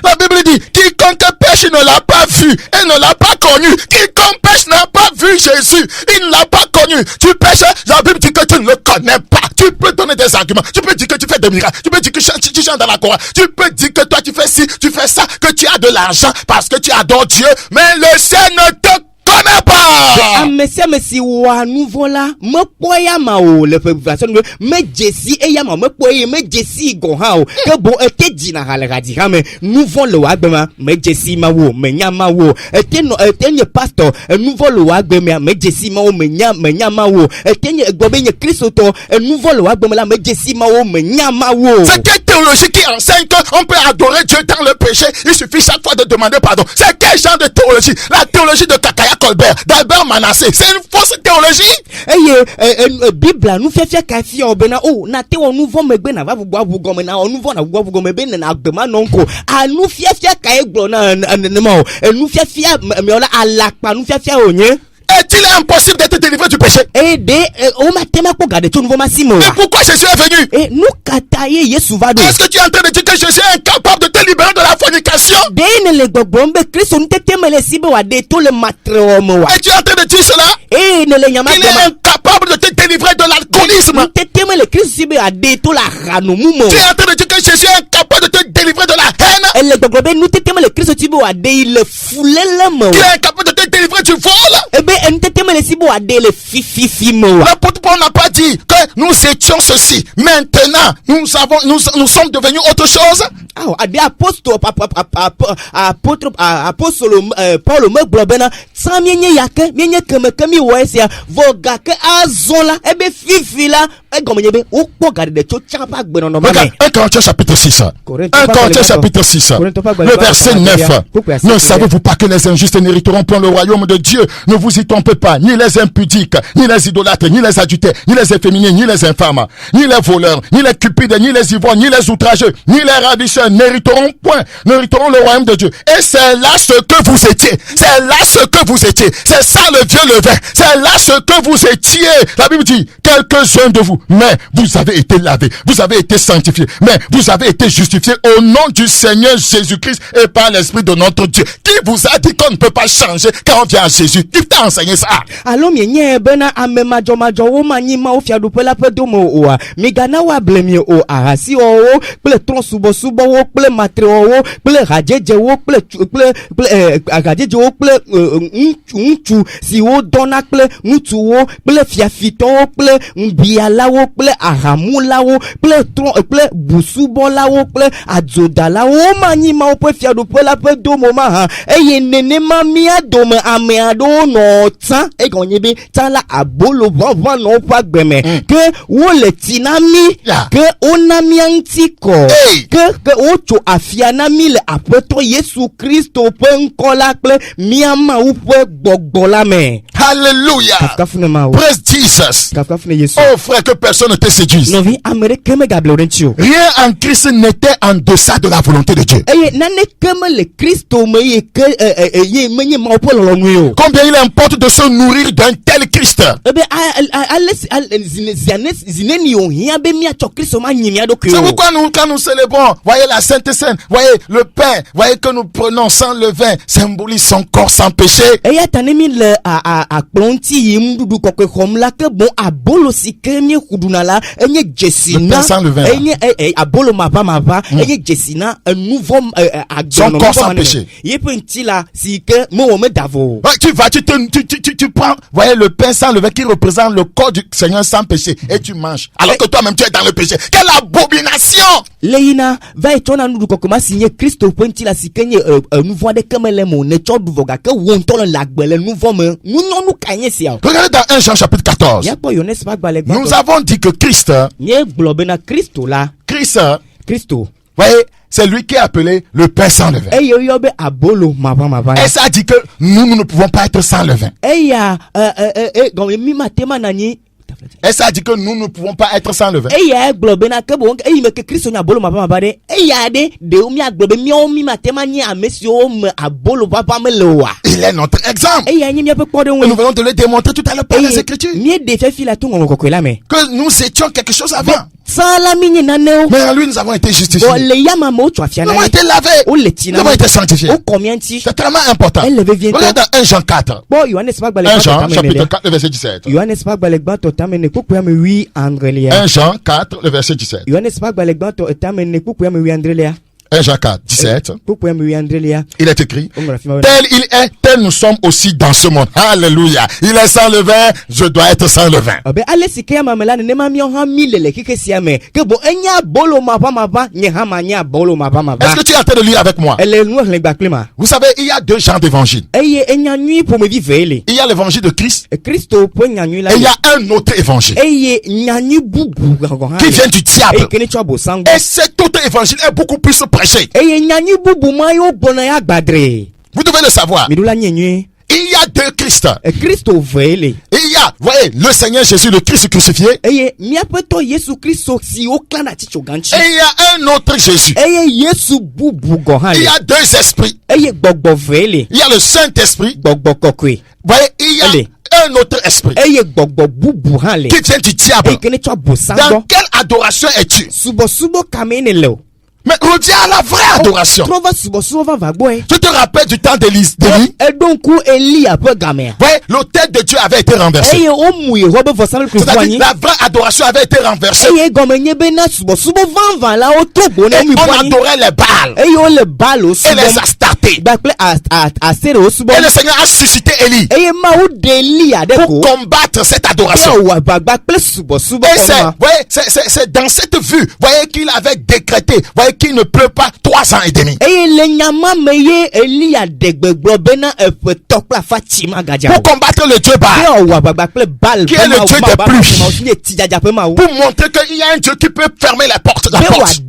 Speaker 3: La Bible dit, quiconque pêche ne l'a pas vu et ne l'a pas connu. Quiconque pêche n'a pas vu Jésus, il ne l'a pas connu. Tu pêches, la Bible dit que tu ne le connais pas. Tu peux donner des arguments, tu peux dire que tu fais des miracles, tu peux dire que tu chantes dans la chorale, tu peux dire que toi tu fais ci, tu fais ça, que tu as de l'argent parce que tu adores Dieu, mais le ciel ne te connaît pas. C'est que théologie qui enseigne qu'on peut adorer Dieu dans le péché, il suffit chaque fois de demander pardon. C'est quel genre de théologie? La théologie de Kakaya Colbert, d'Albert Manassé, c'est une fausse théologie.
Speaker 4: Bible nous fait faire café au bena oh na te on nous vend me bena va vous boire vous gomme na on nous vend na vous gomme bena na demain non ko a nous fait faire caille glo na nous fait faire mais on a à la pa nous fait faire onye.
Speaker 3: Est-il impossible d'être délivré du péché?
Speaker 4: Mais
Speaker 3: pourquoi Jésus est venu? Est-ce que tu es en train de dire que Jésus est incapable de te libérer de la fornication?
Speaker 4: Et tu
Speaker 3: es en train de dire cela? Il est incapable de te délivrer de l'alcoolisme. Tu es en train de dire que Jésus est incapable de te délivrer de la haine. Il est incapable de te délivrer du vol. L'apôtre Paul n'a pas dit que nous étions ceci. Maintenant, nous sommes devenus autre chose.
Speaker 4: Apôtre Paul me globena sans mienye yake mienye kemi wesia voga ke azola ebe fifila egomnyebe okpoga de chochapa gbeno no mame.
Speaker 3: 1 Corinthiens chapitre 6. 1 Corinthiens chapitre 6. Le verset 9. Ne savez-vous pas que les injustes n'hériteront point le royaume de Dieu? Ne vous y trompez pas, ni les impudiques, ni les idolâtres, ni les adultères, ni les efféminés, ni les infâmes, ni les voleurs, ni les cupides, ni les ivrognes, ni les outrageux, ni les ravisseurs n'hériteront le royaume de Dieu. Et c'est là ce que vous étiez. C'est là ce que vous étiez. C'est ça le vieux levain. C'est là ce que vous étiez. La Bible dit, quelques-uns de vous, mais vous avez été lavés, vous avez été sanctifiés, mais vous avez été justifiés au nom du Seigneur Jésus-Christ et par l'Esprit de notre Dieu. Qui vous a dit qu'on ne peut pas changer quand on vient à Jésus? Qui t'a enseigné ça?
Speaker 4: Alors, mienye bena ame majo wo manyima o fiadu pela pedomo oa. Migana wa blemi o arasi o ple tron subo wo ple matre o ple rajeje wo ple rajeje wo ple unchu si o dona ple mutu wo ple fiafito wo ple mbiala wo ple aramula wo ple tron ple busubo la wo ple adzoda la wo manyima o pe fiadu pela pedomo ma ha eye nene ma mi adome ame ado no tan e gonyebe tan la abolo vava no pa gbeme ke wo le tinami ke onami antiko ke o cho afiana mi le apeto Yesu Kristo pe nkola ple miama u pe gbogbo la me.
Speaker 3: Hallelujah. Praise Jesus. Oh frère, que personne ne te séduise.
Speaker 4: Rien
Speaker 3: en Christ n'était en deçà de la volonté de Dieu. Combien il importe de se nourrir d'un tel Christ. C'est pourquoi quand nous célébrons, voyez la Sainte Seine, voyez le pain, voyez que nous prenons sans levain, symbolise son corps sans péché.
Speaker 4: Le pain
Speaker 3: sans levain. Son corps sans péché. Tu prends, voyez le pain sans levain qui représente le corps du Seigneur sans péché et tu manges. Alors que toi-même tu es dans le péché. Quelle abomination!
Speaker 4: Leina va etona nudu kokoma signé Christo pointi la sikenye nous voit des kamele mo ne chodu voga ke wontolo lagbele nous vomme nous nous kanye sia.
Speaker 3: Regardez dans 1 Jean chapitre 14. Nous avons dit que Christ voyez, c'est lui qui est appelé le pain sans levain. Et ça dit que nous ne pouvons pas être sans levain. Et ça dit que nous ne pouvons pas être sans levain. Il est notre exemple. Et nous venons de le démontrer tout à l'heure par les Écritures. Que nous étions quelque chose avant. Mais en lui nous avons été justifiés. Nous avons été lavés. Nous avons été sanctifiés. C'est tellement important. Regarde dans 1 Jean 4. 1 Jean chapitre 4 le verset 17. 1 Jean 4 le verset 17. 1 Jean 4, 17. Il est écrit, tel il est, tel nous sommes aussi dans ce monde. Alléluia. Il est sans levain, je dois être sans levain. Est-ce que tu es en train de lire avec moi? Vous savez, il y a 2 genres d'évangiles. Il y a l'évangile de Christ. Et il y a un autre évangile qui vient du diable. Et cet autre évangile est beaucoup plus prêché. Vous devez le savoir. Il y a 2 Christ. Il y a, voyez, le Seigneur Jésus, le Christ crucifié. Et il y a un autre Jésus. Il y a 2 esprits. Il y a le Saint-Esprit. Voyez, il y a un autre esprit qui vient du diable. Dans quelle adoration es-tu? Mais reviens à la vraie adoration. Tu te rappelles du temps d'Élie? Ouais, l'autel de Dieu avait été renversé. C'est-à-dire la vraie adoration avait été renversée. Et on adorait les Baals et les Astartés. Et le Seigneur a suscité Élie pour combattre cette adoration. Et c'est dans cette vue, voyez, qu'il avait décrété, voyez, qu'il ne pleut pas 3 ans et demi. Pour combattre le Dieu Baal, qui est le Dieu des pluies. Pour montrer qu'il y a un Dieu qui peut fermer la porte. Praise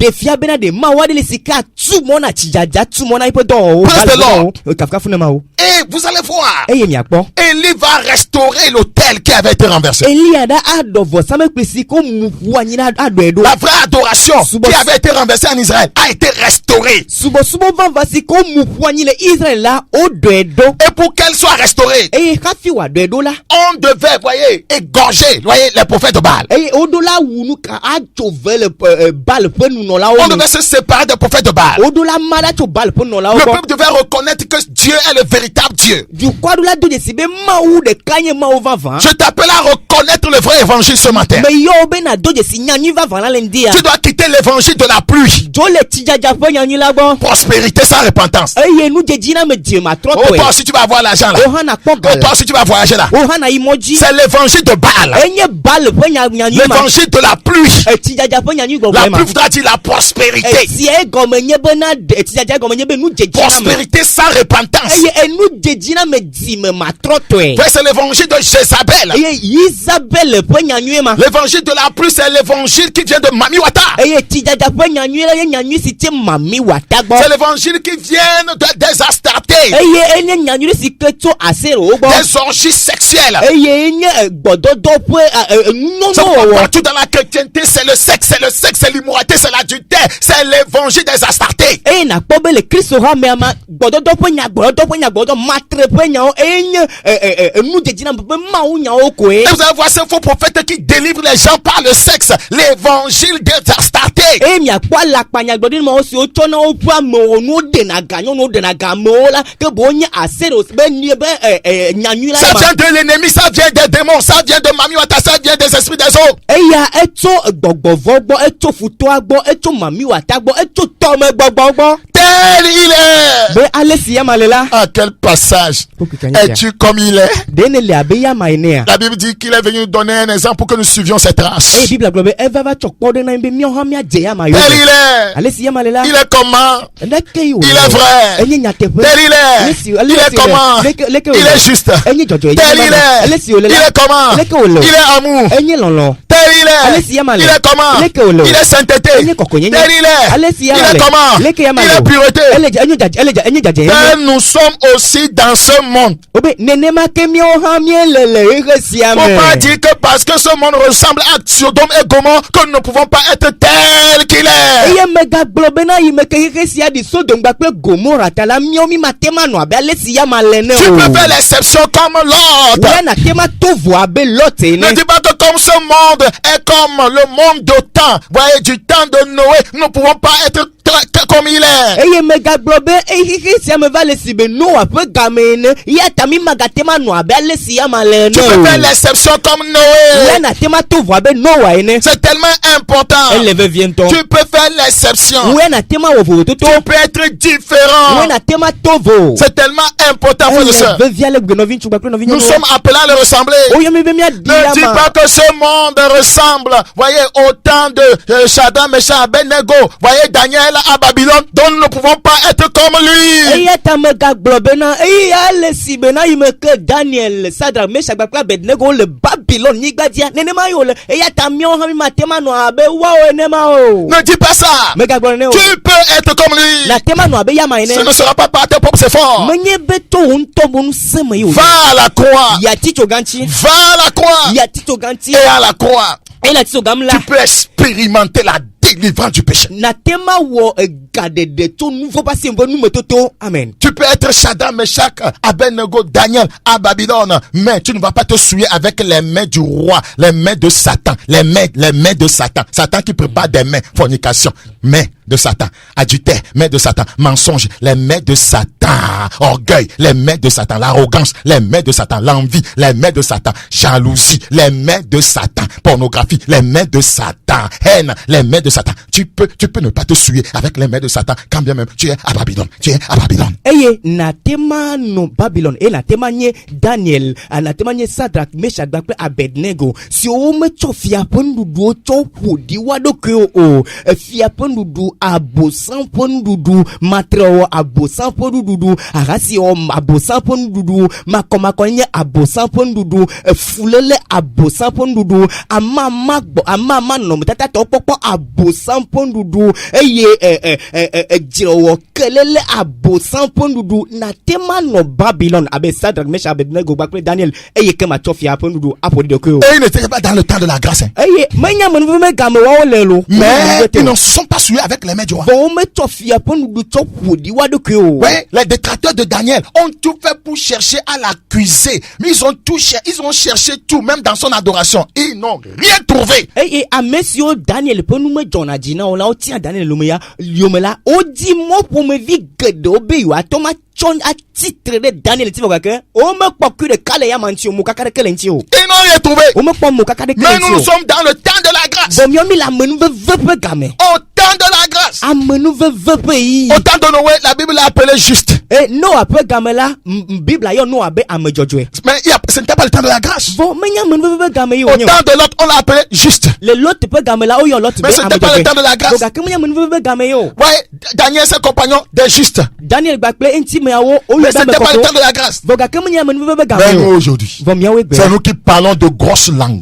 Speaker 3: the Lord. Et vous allez voir, Élie va restaurer l'autel qui avait été renversé. La vraie adoration qui avait été renversée en Israël a été restaurée. Et pour qu'elle soit restaurée, on devait, voyez, égorger, voyez, les prophètes de Baal. On devait se séparer des prophètes de Baal. Le peuple devait reconnaître que Dieu est le véritable Dieu. Je t'appelle à reconnaître le vrai évangile ce matin. Tu dois quitter l'évangile de la pluie. Prospérité sans repentance. Oh, toi aussi tu vas avoir l'argent là. Oh, toi aussi tu vas voyager là. C'est l'évangile de Baal. L'évangile de la pluie. La pluie voudra dire la prospérité. Prospérité sans repentance. C'est l'évangile de Jézabel. L'évangile de la pluie, c'est l'évangile qui vient de Mami Wata. C'est l'évangile qui vient des Astartés, des orgies sexuelles. Partout dans la chrétienté, c'est le sexe, c'est l'immoralité, c'est l'adultère, c'est l'évangile des Astartés. Et vous allez voir ces faux prophètes qui délivrent les gens par le sexe, l'évangile des Astartés. Ça vient de l'ennemi, ça vient des démons, ça vient de Mami Wata, ça vient des esprits des eaux. Tel il est. À quel passage es-tu comme il est? La Bible dit qu'il est venu nous donner un exemple pour que nous suivions cette race. Tel il est. Il est comment? Il est vrai. Tel il est. Il est comment? Il est juste. Tel il est. Il est comment? Il est amour. Tel il est. Il est comment? Il est sainteté. Tel il est. Il est comment? Il est pureté. Tel nous sommes aussi dans ce monde. Faut pas dire que parce que ce monde ressemble à Sodome et Gomorrhe que nous ne pouvons pas être tel qu'il est. Tu peux faire l'exception comme l'autre. Ne dis pas que comme ce monde est comme le monde de temps, voyez, du temps de Noé, nous ne pouvons pas être comme il est. faire l'exception comme Noé. C'est tellement important. Tu peux faire l'exception. Tu peux être différent. C'est tellement important pour nous. Nous sommes appelés à le ressembler. Ne dis pas que ce monde ressemble. Voyez autant de Shadrach, Meshach, Abednego. Voyez Daniel à Babylone, dont nous ne pouvons pas être comme lui. Ne dis pas ça. Tu peux être comme lui. Ce ne sera pas par tes propres efforts. Va à la croix. Va à la croix. Et à la croix, tu peux expérimenter la délivrance du péché.
Speaker 4: Amen.
Speaker 3: Tu peux être Shadrach, Meshach, Abednego, Daniel à Babylone, mais tu ne vas pas te souiller avec les mains du roi, les mains de Satan, les mains de Satan. Satan qui prépare des mains, fornication, mains de Satan, adultère, mains de Satan, mensonge, les mains de Satan, orgueil, les mains de Satan, l'arrogance, les mains de Satan, l'envie, les mains de Satan, jalousie, les mains de Satan, pornographie, les mains de Satan, haine, les mains de Satan. Tu peux ne pas te souiller avec les mains de Satan, quand bien même tu es à Babylone.
Speaker 4: Babylone, et na tema nye Daniel, na tema nye Shadrach, Meshach, Abednego. Si o me chofia pondudu cho hudi wadokyo o, fia pondudu abosan pondudu, matreo abosan pondudu, arasi o abosan pondudu, makomakonye abosan pondudu, fulele abosan pondudu, amama no mtata topoko abosan pondudu, jirowo kelele abosan pondudu, na tema no Babylone, abe Shadrach, Meshach, Abednego, Daniel, kema chofia pondudu, apodi dokyo.
Speaker 3: Et ils n'étaient pas dans le temps de la grâce.
Speaker 4: Mais
Speaker 3: ils ne sont pas souillés avec les mains du roi. Ouais, les détracteurs de Daniel ont tout fait pour chercher à l'accuser. Mais ils ont cherché tout, même dans son adoration. Ils n'ont rien trouvé.
Speaker 4: Titre de Daniel Tivogake, on me procure de Kalea Mantio, Mukaka Kelentio.
Speaker 3: Ils n'ont rien trouvé.
Speaker 4: On me prend Mukaka de
Speaker 3: Mais nous sommes dans le temps de la grâce. Au temps de la grâce. Au temps de Noé, la Bible l'a appelé juste.
Speaker 4: No après Gamela, Bible ayo no abe amejojwe.
Speaker 3: Mais ce n'était pas le temps de la grâce. Au temps
Speaker 4: de
Speaker 3: l'autre, on l'a appelé juste.
Speaker 4: Le lot peut Gamela ou l'autre.
Speaker 3: Mais ce n'était pas le temps de la grâce. Ouais, Daniel ses compagnons des justes.
Speaker 4: Daniel Bakple intime
Speaker 3: mais ce n'était pas le temps de la grâce. Mais nous aujourd'hui, c'est nous qui parlons de grosses langues.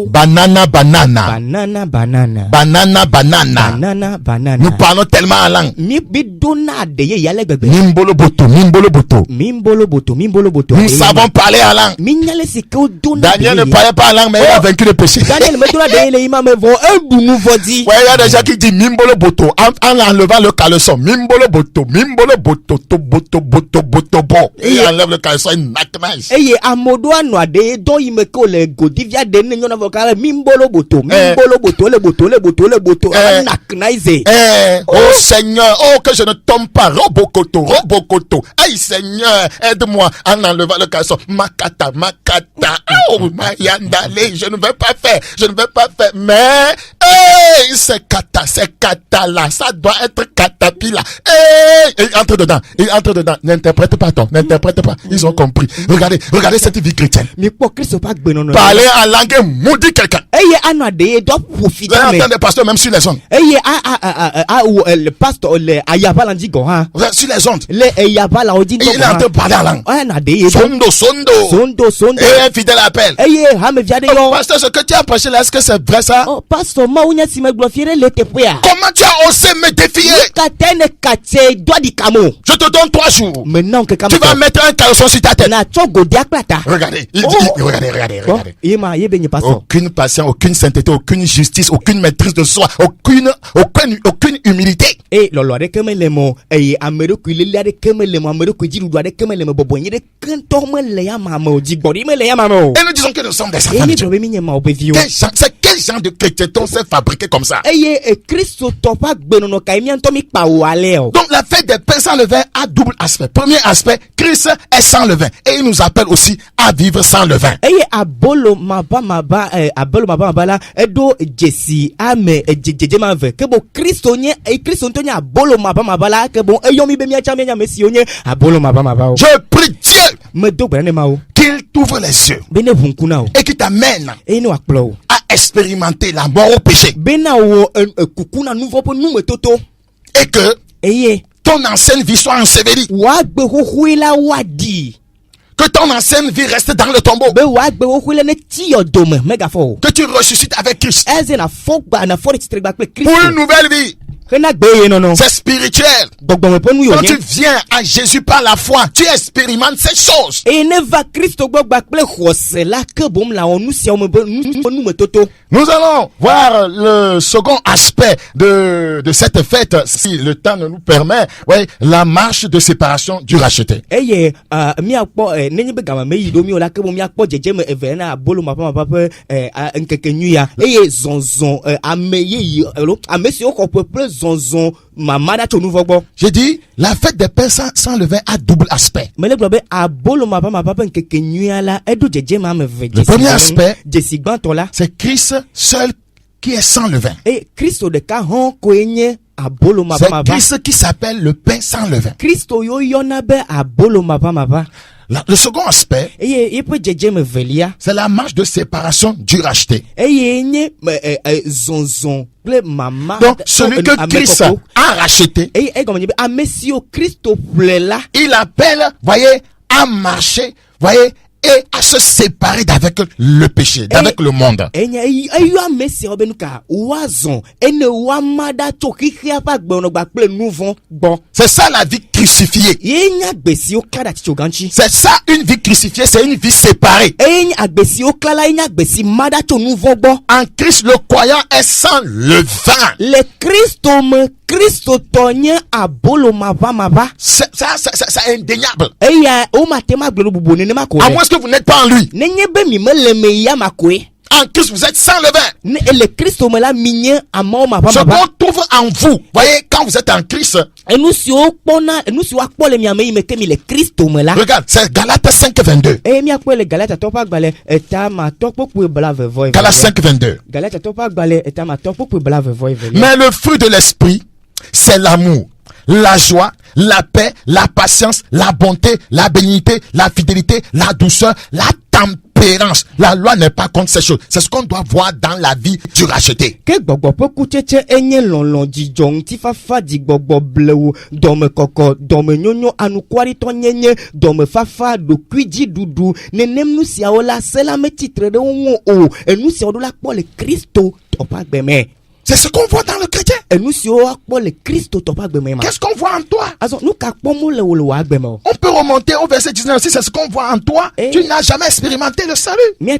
Speaker 3: Banana. Nous parlons tellement en langue. Mimbolo boto. Nous savons parler en langue. Daniel ne parlait pas en langue, mais il a vaincu le péché. Ouais, il y a des gens qui disent Mimbolo boto en enlevant le caleçon. Mimbolo boto, bo. Et il enlève le caleçon, il naknaise. Oh Seigneur, oh que je ne tombe pas. Robokoto. Hey Seigneur, aide-moi en enlevant le caleçon. Makata. Oh Mayandale, je ne vais pas faire. Mais, hey, c'est kata là. Ça doit être katapila. Hey, il entre dedans. N'interprète pas. Ils ont compris. Regardez cette vie chrétienne. Parler en langue maudit quelqu'un. Vous entendez des pasteurs même sur les ondes.
Speaker 4: Le pasteur,
Speaker 3: sur les ondes. Il est en train de parler en langue. Sondo. Et un fidèle appelle. Oh, pasteur, ce que tu as prêché là, est-ce que c'est vrai ça? Comment tu as osé me défier? Je te donne 3 jours. Tu vas mettre un caleçon sur ta tête. Regardez. Aucune patience, aucune sainteté, aucune justice, aucune maîtrise de soi, aucune humilité. Et nous disons que nous sommes des enfants de Dieu. C'est quel genre de chrétien s'est fabriqué comme ça?
Speaker 4: Donc
Speaker 3: la fête des pains sans levain a double aspect. Premier aspect, Christ est sans levain. Et il nous appelle aussi à vivre sans levain. Je prie Dieu qu'il t'ouvre les yeux et qu'il t'amène à expérimenter la mort au péché. Et que ton ancienne vie soit ensevelie. Que ton ancienne vie reste dans le tombeau. Que tu ressuscites avec Christ pour une nouvelle vie. C'est spirituel. Quand tu viens à Jésus par la foi, tu expérimentes ces choses. Nous allons voir le second aspect de cette fête, si le temps ne nous permet. Ouais, la marche de séparation du racheté. J'ai dit, la fête des pains sans levain a double aspect. Le premier aspect, c'est Christ seul qui est sans levain. C'est Christ qui s'appelle le pain sans levain. Le second aspect, c'est la marche de séparation du racheté. Donc, celui que Christ a racheté, il appelle, voyez, à marcher, voyez, et à se séparer d'avec le péché, d'avec le monde. C'est ça la vie crucifiée. C'est ça une vie crucifiée, c'est une vie séparée. En Christ, le croyant est sans levain. C'est indéniable. À moins que vous n'êtes pas en lui. En Christ, vous êtes sans levain. Ce qu'on trouve en vous, voyez, quand vous êtes en Christ. Regarde, c'est Galates 5:22. Galates 5:22. Mais le fruit de l'esprit, c'est l'amour, la joie, la paix, la patience, la bonté, la bénignité, la fidélité, la douceur, la tempérance. La loi n'est pas contre ces choses. C'est ce qu'on doit voir dans la vie du racheté. C'est ce qu'on voit dans le chrétien. Qu'est-ce qu'on voit en toi? On peut remonter au verset 19 aussi, c'est ce qu'on voit en toi. Tu n'as jamais expérimenté le salut. Verset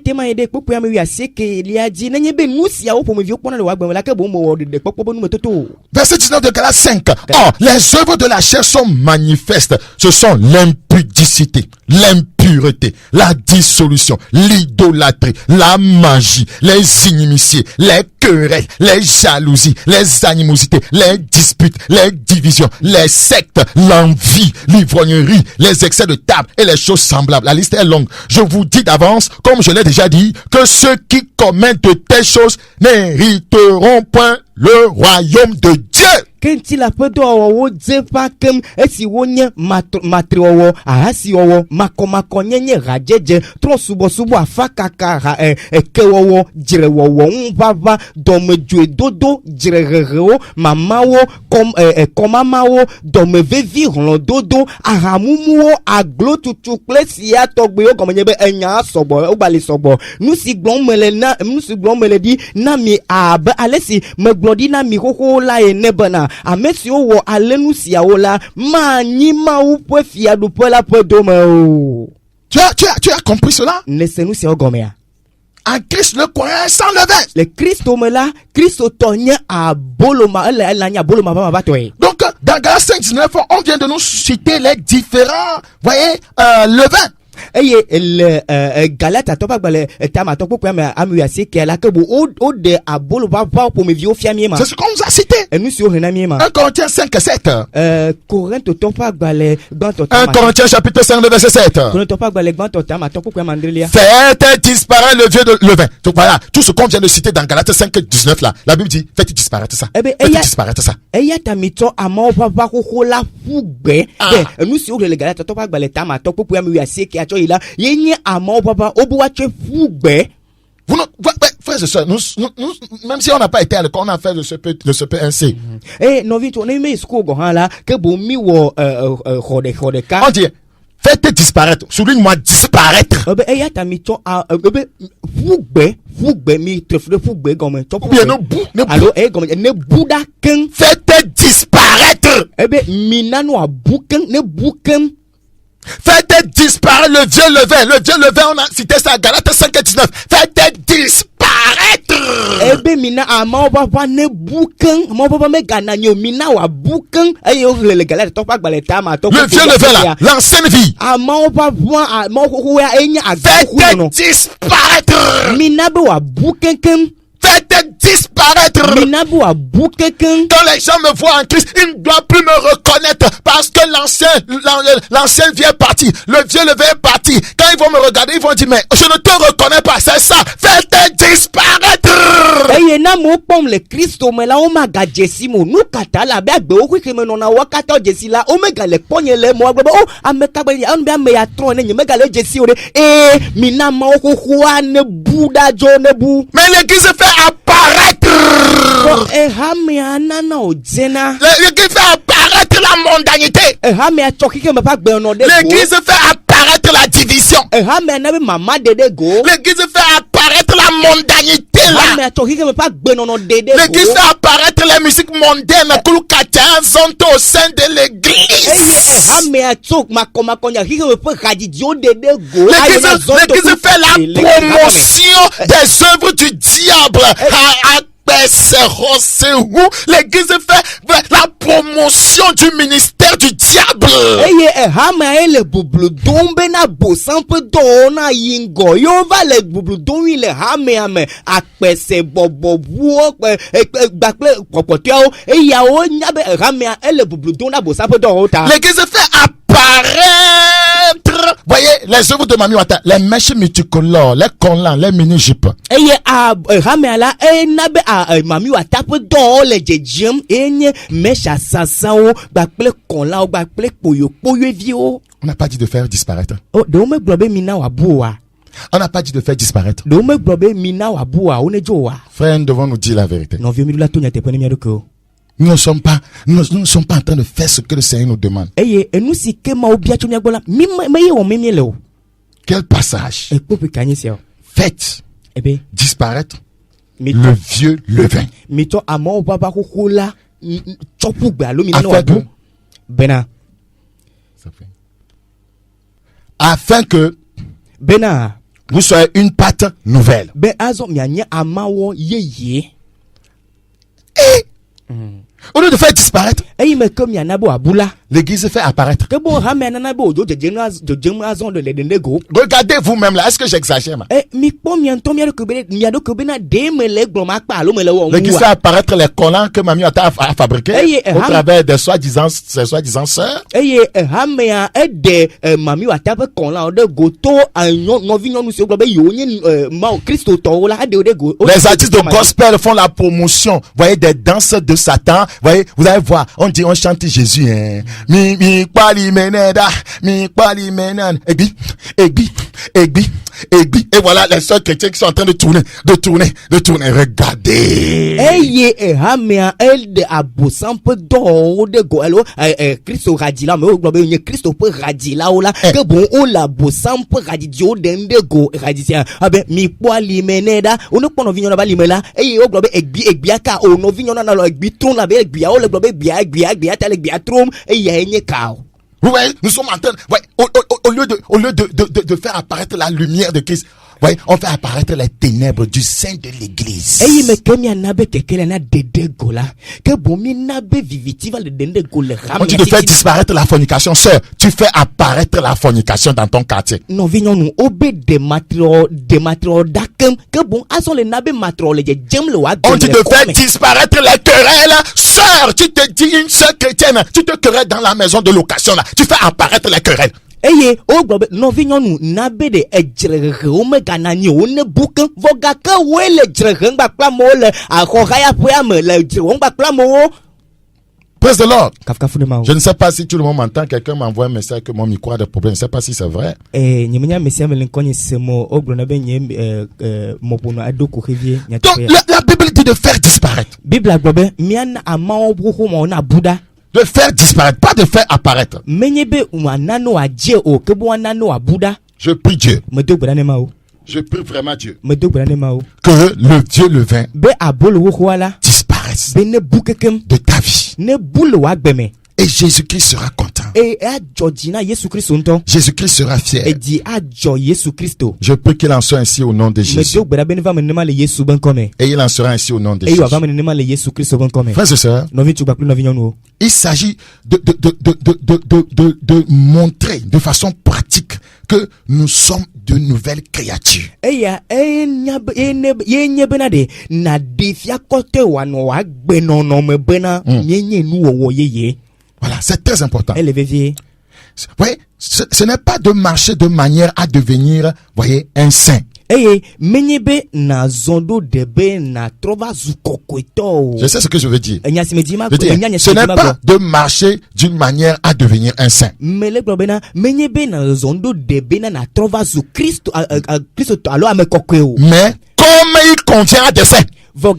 Speaker 3: 19 de Galates 5. Or, les œuvres de la chair sont manifestes. Ce sont l'impudicité, l'impureté, la dissolution, l'idolâtrie, la magie, les inimitiés, les querelles, les jalousies, les animosités, les disputes, les divisions, les sectes, l'envie, l'ivrognerie, les excès de table et les choses semblables. La liste est longue. Je vous dis d'avance, comme je l'ai déjà dit, que ceux qui commettent de telles choses n'hériteront point le royaume de Dieu. Tu as compris cela? En Christ, le croyant est sans levain. Donc, dans Galates 5:19, on vient de nous citer les différents, voyez, levains.
Speaker 4: Eye le Galata topa gbale tama topo kwa me amu ya seke la ke bo o de abolo ba pour me vie ofia mi ma.
Speaker 3: C'est ce qu'on nous a cité.
Speaker 4: Et nous si o hena mi ma.
Speaker 3: 1 Corinthiens 5:7.
Speaker 4: Corinthe topa gbale gbanto
Speaker 3: 1 Corinthiens chapitre 5 le verset 7.
Speaker 4: Corinthe topa gbale gbanto tama topo kwa mandrelia.
Speaker 3: Faites disparaître le vieux de levain. Donc voilà, tout ce qu'on vient de citer dans Galates 5:19 là, la Bible dit faites disparaître ça. Faites disparaître ça.
Speaker 4: Eya tamito ama papa ko la fugbe. Nous si o le Galata topa gbale tama topo kwa mi ya seke acho ila yenye ama papa obuwa che fugbe.
Speaker 3: Vous frères et sœurs, nous, même si on n'a pas été à l'école, on a fait le CP1C.
Speaker 4: Non, vite, on est mis school là, que bon mi wo rodeka.
Speaker 3: On dit faites disparaître. Souligne-moi disparaître.
Speaker 4: Ya tamito a fugbe mi trefle fugbe gomme.
Speaker 3: Ou bien ne bou.
Speaker 4: Allo gomme ne bouda ken.
Speaker 3: Faites disparaître.
Speaker 4: Mina no abuken ne buken.
Speaker 3: Faites disparaître le vieux levain. Le vieux levain, on a cité ça à Galates 5:19. Faites disparaître.
Speaker 4: Mina ama papa ne buken. Mon papa me gana nyo mina wa buken. Ayo le Galate topa gbaleta ma topa.
Speaker 3: Le vieux levain là, l'ancienne vie.
Speaker 4: Ama papa mo ko ya enya
Speaker 3: agaku no. Faites disparaître.
Speaker 4: Mina be wa buken ken.
Speaker 3: Faites disparaître. Quand les gens me voient en Christ, ils ne doivent plus me reconnaître parce que l'ancien vieil est parti, le vieux levé est parti. Quand ils vont me regarder, ils vont dire mais je ne te reconnais pas, c'est ça. Faites disparaître.
Speaker 4: Et na mo pom le Christo me la o maga jesimo nu kata la be agbe o kwike me no na wakata jesi la o mega le ponye le mo agbe o ameka be ya be me ya tron ne mega le jesi o de mina ma o kwa ne buda jo ne bu.
Speaker 3: Mais l'église fait apparaître. L'église fait apparaître la mondanité. L'église fait apparaître la division. L'église fait apparaître la mondanité là. L'église fait apparaître les musiques mondaines au sein de l'église. L'église fait la promotion des œuvres du diable. L'église fait la promotion du ministère du diable. L'église fait apparaître, voyez, les œuvres de Mami Wata, les mèches multicolores, les collants, les mini-jupes. On n'a pas dit de faire disparaître. On n'a pas dit de faire disparaître. Frère, nous devons nous dire la vérité. Nous ne sommes pas en train de faire ce que le Seigneur nous demande. Quel passage? Faites disparaître le vieux levain. Afin que vous soyez une pâte nouvelle. Au lieu de faire disparaître, l'église fait apparaître. Regardez vous-même là, est-ce que j'exagère? L'église fait apparaître les collants que Mamie a fabriqués au travers des soi-disant sœurs. Les artistes de gospel font la promotion, voyez, des danses de Satan. Voyez, vous allez voir, on chante Jésus, hein. Mi pali meneda, mi pali menan. Et voilà les sœurs chrétiennes qui sont en train de tourner. Regardez.
Speaker 4: Christo radila, mais Christo peut radila ou là. Que bon, on la bossam peut radidio dende go radicien. Ah ben, mi pali meneda, on ne peut pas venir là-bas limela. Et au globe, egbiaka, on ne vient dans le egbiton là, egbiao, le globe, egbiaka, tel egbiatrum, et y a une cao.
Speaker 3: Vous voyez, nous sommes en train, au lieu de faire apparaître la lumière de Christ, voyez, on fait apparaître les ténèbres du sein de l'église. Quand tu fais disparaître la fornication, sœur, tu fais apparaître la fornication dans ton quartier. On te fait disparaître les querelles, sœur, tu te dis une sœur chrétienne, tu te querelles dans la maison de location là, tu fais apparaître les querelles.
Speaker 4: Eye o gbe novi nyɔnu na be de edzrehe wo me gana nyi wo ne buke vɔgake wo le dzrehe ŋgba kpla mo le axɔhaya ƒea me le dzrehe ŋgba kpla mo.
Speaker 3: Praise the Lord. Je ne sais pas si tout le monde m'entend. Quelqu'un m'envoie un message que mon micro a des problèmes. Je ne sais pas si c'est vrai. Donc, la Bible dit de faire disparaître. De faire disparaître, pas de faire apparaître. Je prie Dieu. Je prie vraiment Dieu. Que le Dieu le vin disparaisse de ta vie. Et Jésus-Christ sera content. Jésus-Christ sera fier. Je prie qu'il en soit ainsi au nom de Jésus. Et il en sera ainsi au nom de Jésus. Frères et sœurs, il s'agit de montrer de façon pratique que nous sommes de nouvelles créatures. Voilà, c'est très important. Voyez, ce n'est pas de marcher de manière à devenir, voyez, un saint. Je sais ce que je veux dire. Ce n'est pas de marcher d'une manière à devenir un saint. Mais comme il convient à des saints. Il faut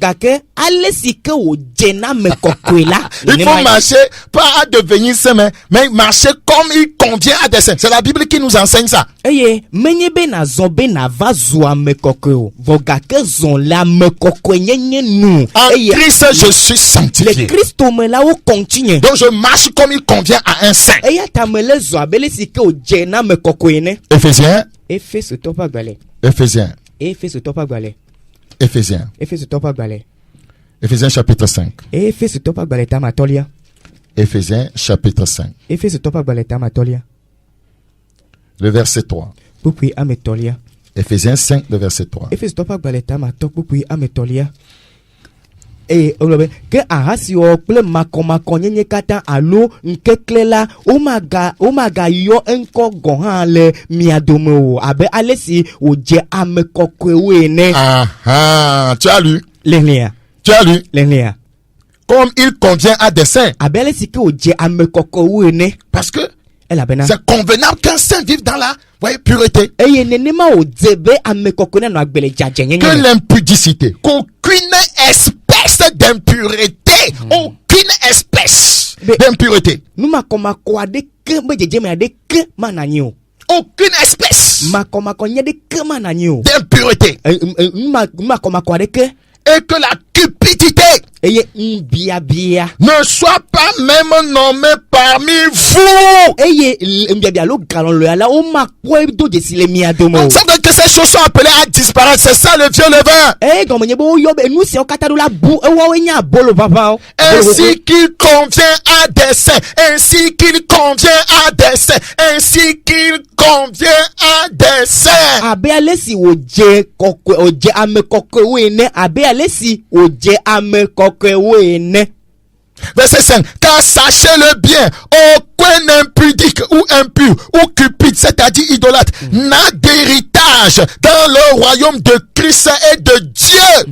Speaker 3: marcher pas à devenir saint, mais marcher comme il convient à des saints. C'est la Bible qui nous enseigne ça. En Christ, je suis sanctifié. Donc je marche comme il convient à un saint. Éphésiens chapitre 5. Éphésiens chapitre 5. Le verset 3. Éphésiens 5, le verset 3.
Speaker 4: Que ahasio ple makomakonyenye kata alo nkeklela omaga yo enko gohan le miadomo abe alesi oje amekokwe ne.
Speaker 3: Tu as lu? Tu as lu? Comme il convient à des saints.
Speaker 4: Abe alesi ke oje amekokwe ne.
Speaker 3: Parce que c'est convenable qu'un saint vive dans la pureté. Que l'impudicité, qu'aucune espèce d'impureté, aucune espèce d'impureté. Aucune espèce d'impureté. Et que la cupidité ne soit pas même nommée parmi vous. Donc ça veut dire que ces choses sont appelées à disparaître. C'est ça le vieux levain. Ainsi qu'il convient à des saints. Ainsi qu'il convient à des saints. Ainsi qu'il convient à des saints. Verset 5. Car sachez-le bien, aucun impudique ou impur ou cupide, c'est-à-dire idolâtre, n'a d'héritage dans le royaume de Christ et de Dieu.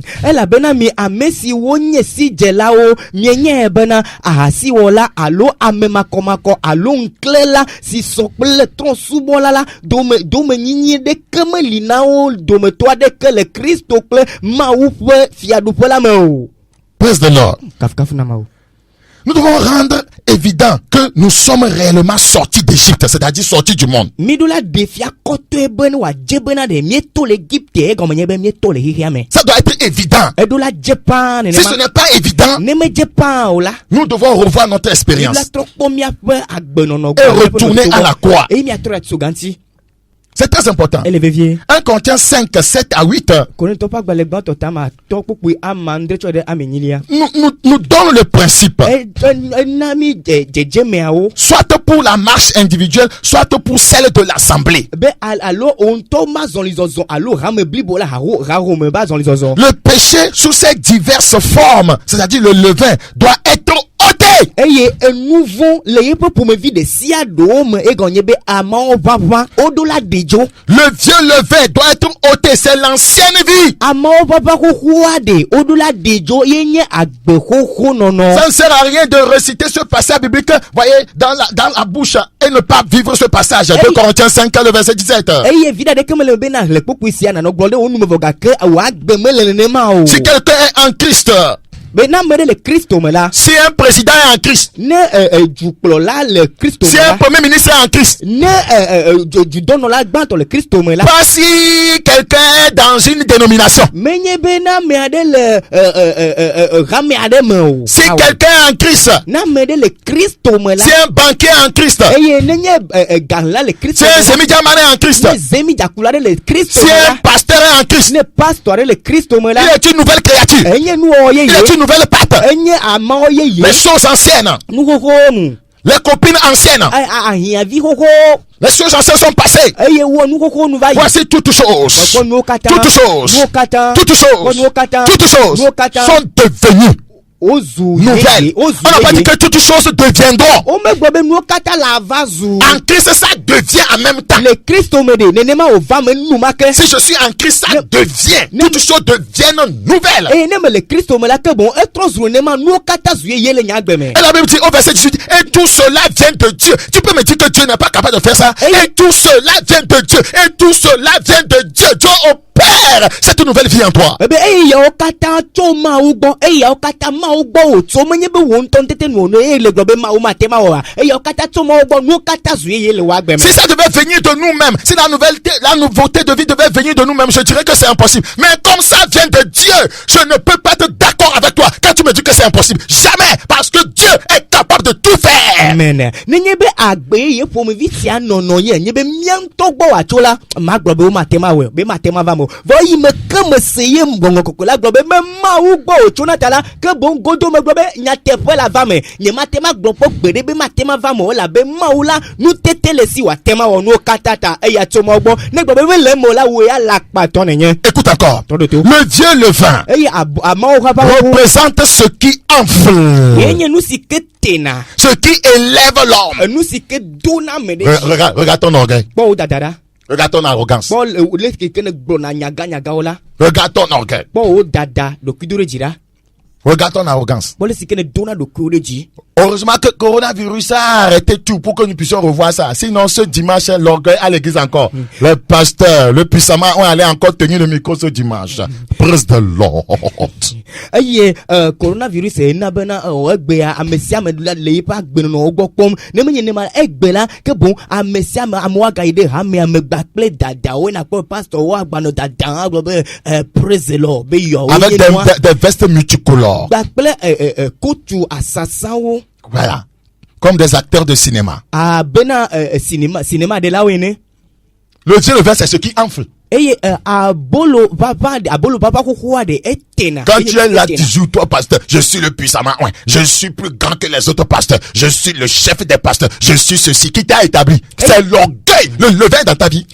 Speaker 3: Praise the Lord. Nous devons rendre évident que nous sommes réellement sortis d'Égypte, c'est-à-dire sortis du monde. Ça doit être évident. Si ce n'est pas évident, nous devons revoir notre expérience et retourner à la croix. C'est très important. 1 Corinthiens 5, 7 à 8 nous donne le principe. Soit pour la marche individuelle, soit pour celle de l'assemblée. Le péché sous ses diverses formes, c'est-à-dire le levain, doit être ôté. Le vieux levain doit être ôté, c'est l'ancienne vie. Ça ne sert à rien de réciter ce passage biblique, voyez, dans la bouche et ne pas vivre ce passage. 2 Corinthiens 5, le verset 17. Si quelqu'un est en Christ, si un président est en Christ, si un premier ministre est en Christ, pas si quelqu'un est dans une dénomination, si quelqu'un est en Christ, si un banquier est en Christ, si un semi-diamant est en Christ, si un pasteur est en Christ, il est une nouvelle créature, il est une nouvelle patte. Les choses anciennes, les copines anciennes, les choses anciennes sont passées. Voici toutes choses sont devenues nouvelles. On n'a pas dit que toutes choses deviendront. En Christ, ça devient en même temps. Si je suis en Christ, ça devient. Toutes choses deviennent nouvelles. Et la Bible dit au verset 18, et tout cela vient de Dieu. Tu peux me dire que Dieu n'est pas capable de faire ça? Et tout cela vient de Dieu. Et tout cela vient de Dieu. Dieu opère cette nouvelle vie en toi. Si ça devait venir de nous-mêmes, si la nouveauté de vie devait venir de nous-mêmes, je dirais que c'est impossible. Mais comme ça vient de Dieu, je ne peux pas être d'accord avec toi quand tu me dis que c'est impossible. Jamais, parce que Dieu est capable de tout faire. Amen. Écoute encore. Le vieux levain représente ce qui enfle, ce qui élève l'homme. Regarde ton orgueil. Regarde ton arrogance. Regarde ton orgueil. Regarde ton arrogance. Heureusement que coronavirus a arrêté tout pour que nous puissions revoir ça. Sinon, ce dimanche, l'orgueil à l'église encore. Les pasteurs, le puissamment, on allait encore tenir le micro ce dimanche. Praise the Lord.
Speaker 4: Coronavirus praise the Lord.
Speaker 3: Avec des vestes multicolores. Voilà. Comme des acteurs de cinéma. Le Dieu le verset, c'est ce qui enfle. Quand tu es là, tu joues, toi, pasteur, je suis le puissamment, ouais. Je suis plus grand que les autres pasteurs. Je suis le chef des pasteurs. Je suis ceci qui t'a établi. C'est l'orgueil, le levain dans ta vie.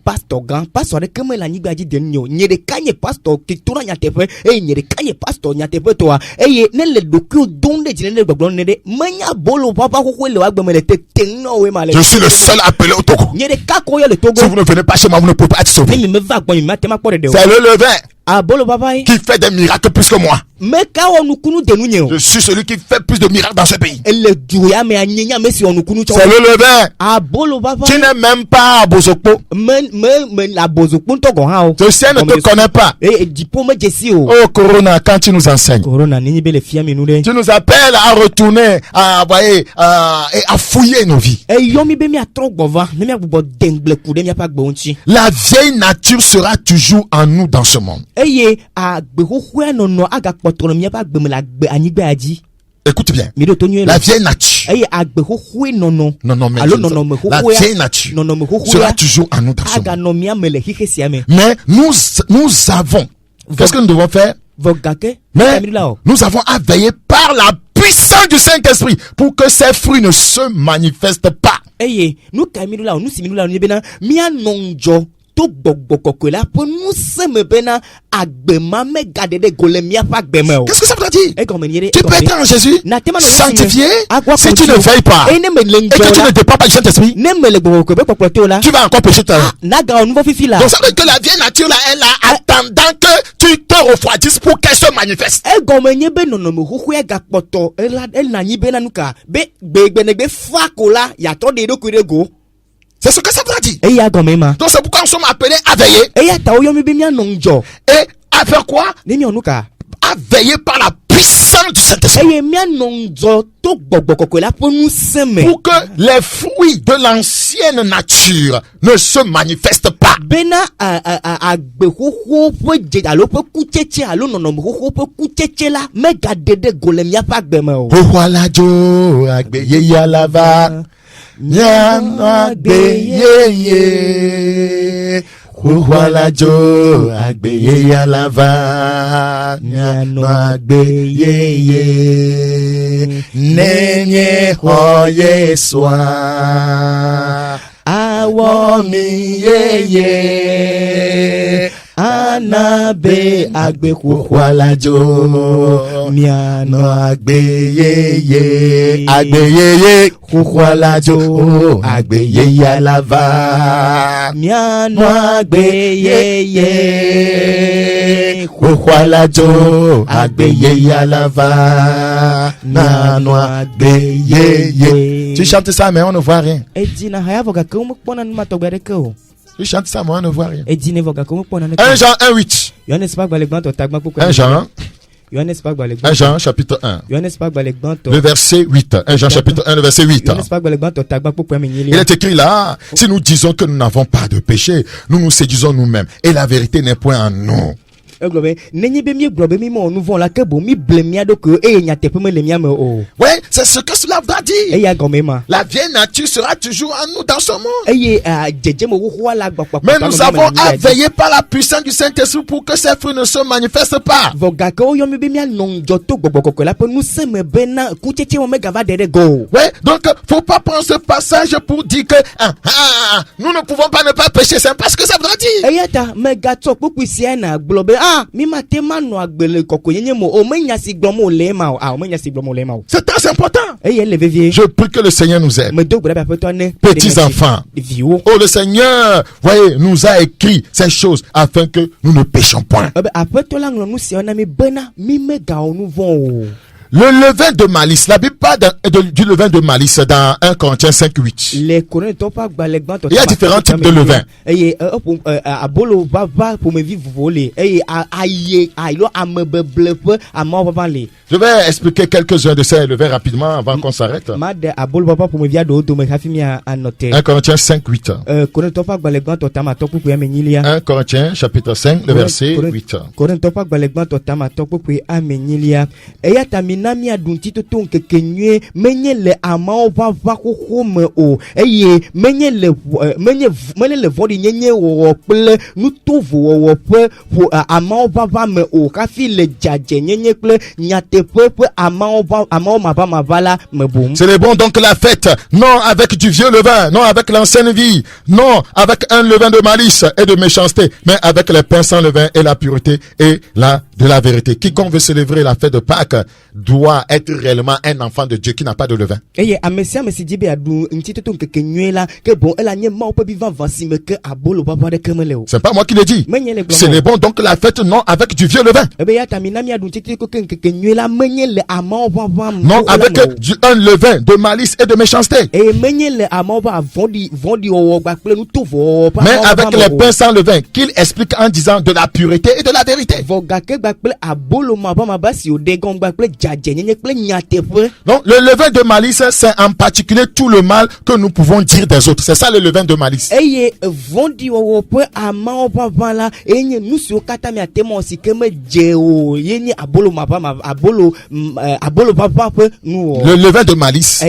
Speaker 4: Pasteur grand pasteur comme la ni gaji de nyo nyere kanye pasteur ki tura nyatepe nyere kanye pasteur nyatepe toa nele doku donde jine gbogbon nede manya bolo papa ko le wa gbemele te tenno we male.
Speaker 3: Je suis le seul appelé au Togo.
Speaker 4: Nyere ka ko le Togo.
Speaker 3: Si vous ne venez pas chez moi, vous ne pouvez pas être sauvé. C'est le levain qui fait des miracles plus que moi. Je suis celui qui fait plus de miracles dans ce pays. C'est le levain. Tu n'es même pas à Bozokpo. Je sais, ne te connais pas. Oh Corona, quand tu nous enseignes, tu nous appelles à retourner, à fouiller nos vies. La vieille nature sera toujours en nous dans ce monde. Écoute bien. La vieille nature. Non, mais la vieille nature sera toujours en nous dans ce monde. Mais nous avons, qu'est-ce que nous devons faire? Mais nous avons à veiller par la puissance du Saint-Esprit pour que ces fruits ne se manifestent pas. Qu'est-ce que ça veut dire? Tu peux être en Jésus, sanctifié, si tu ne veilles pas et que tu ne dépends pas du Saint-Esprit, tu vas encore pécher ta. Donc ça veut dire que la vieille nature là, elle a attendant que tu te refroidisses pour qu'elle se manifeste. C'est ce que ça veut dire. Donc c'est pourquoi nous sommes appelés à veiller. Et à faire quoi? À veiller par la puissance du Saint-Esprit. Pour que les fruits de l'ancienne nature ne se manifestent pas. Nyana gbeyeye Uwala jo agbeye alava Nyana gbeyeye Nenye hoye swa Awo mi yeye Anabe agbe kukwala jo Miano agbeyeye Agbeyeye kukwala jo Agbeyeye alava Miano agbeyeye kukwala jo Agbeyeye alava Miano agbeyeye. Tu chantes ça mais on ne voit rien. Tu chantes ça, moi, on ne voit rien. 1 Jean 1:8. 1 Jean chapitre 1. Le verset 8. 1 Jean chapitre 1, le verset 8. Il est écrit là, si nous disons que nous n'avons pas de péché, nous nous séduisons nous-mêmes. Et la vérité n'est point en nous. Ouais, c'est ce que cela veut dire. La vieille nature sera toujours en nous dans ce monde. Mais nous avons à veiller par la puissance du Saint-Esprit pour que ces fruits ne se manifestent pas. Ouais, donc faut pas prendre ce passage pour dire que nous ne pouvons pas ne pas pécher. C'est pas ce que ça veut dire. C'est très important. Je prie que le Seigneur nous aide. Petits enfants. Oh, le Seigneur, voyez, nous a écrit ces choses afin que nous ne péchons point. Le levain de malice, la Bible parle du levain de malice dans 1 Corinthiens 5:8. Il y a différents types de levain. Je vais expliquer quelques-uns de ces levains rapidement avant qu'on s'arrête. 1 Corinthiens 5:8. 1 Corinthiens chapitre 5, le verset 8.
Speaker 4: Nami adunti to tonke kenye menye le amao va me o eye menye le vodi nyenye wo ple nu tovu wo pe pour amao va me o kafi le jaje nyenye ple nyate pe amao ma vala me boum.
Speaker 3: C'est le bon donc la fête non avec du vieux levain, non avec l'ancienne vie, non avec un levain de malice et de méchanceté, mais avec les pains sans levain et la pureté et de la vérité. Quiconque veut célébrer la fête de Pâques doit être réellement un enfant de Dieu qui n'a pas de levain. C'est pas moi qui l'ai dit. C'est le bon donc la fête non avec du vieux levain. Non avec un levain de malice et de méchanceté. Mais avec les pains sans levain qu'il explique en disant de la pureté et de la vérité. Donc le levain de malice, c'est en particulier tout le mal que nous pouvons dire des autres. C'est ça le levain de malice. Le levain de malice.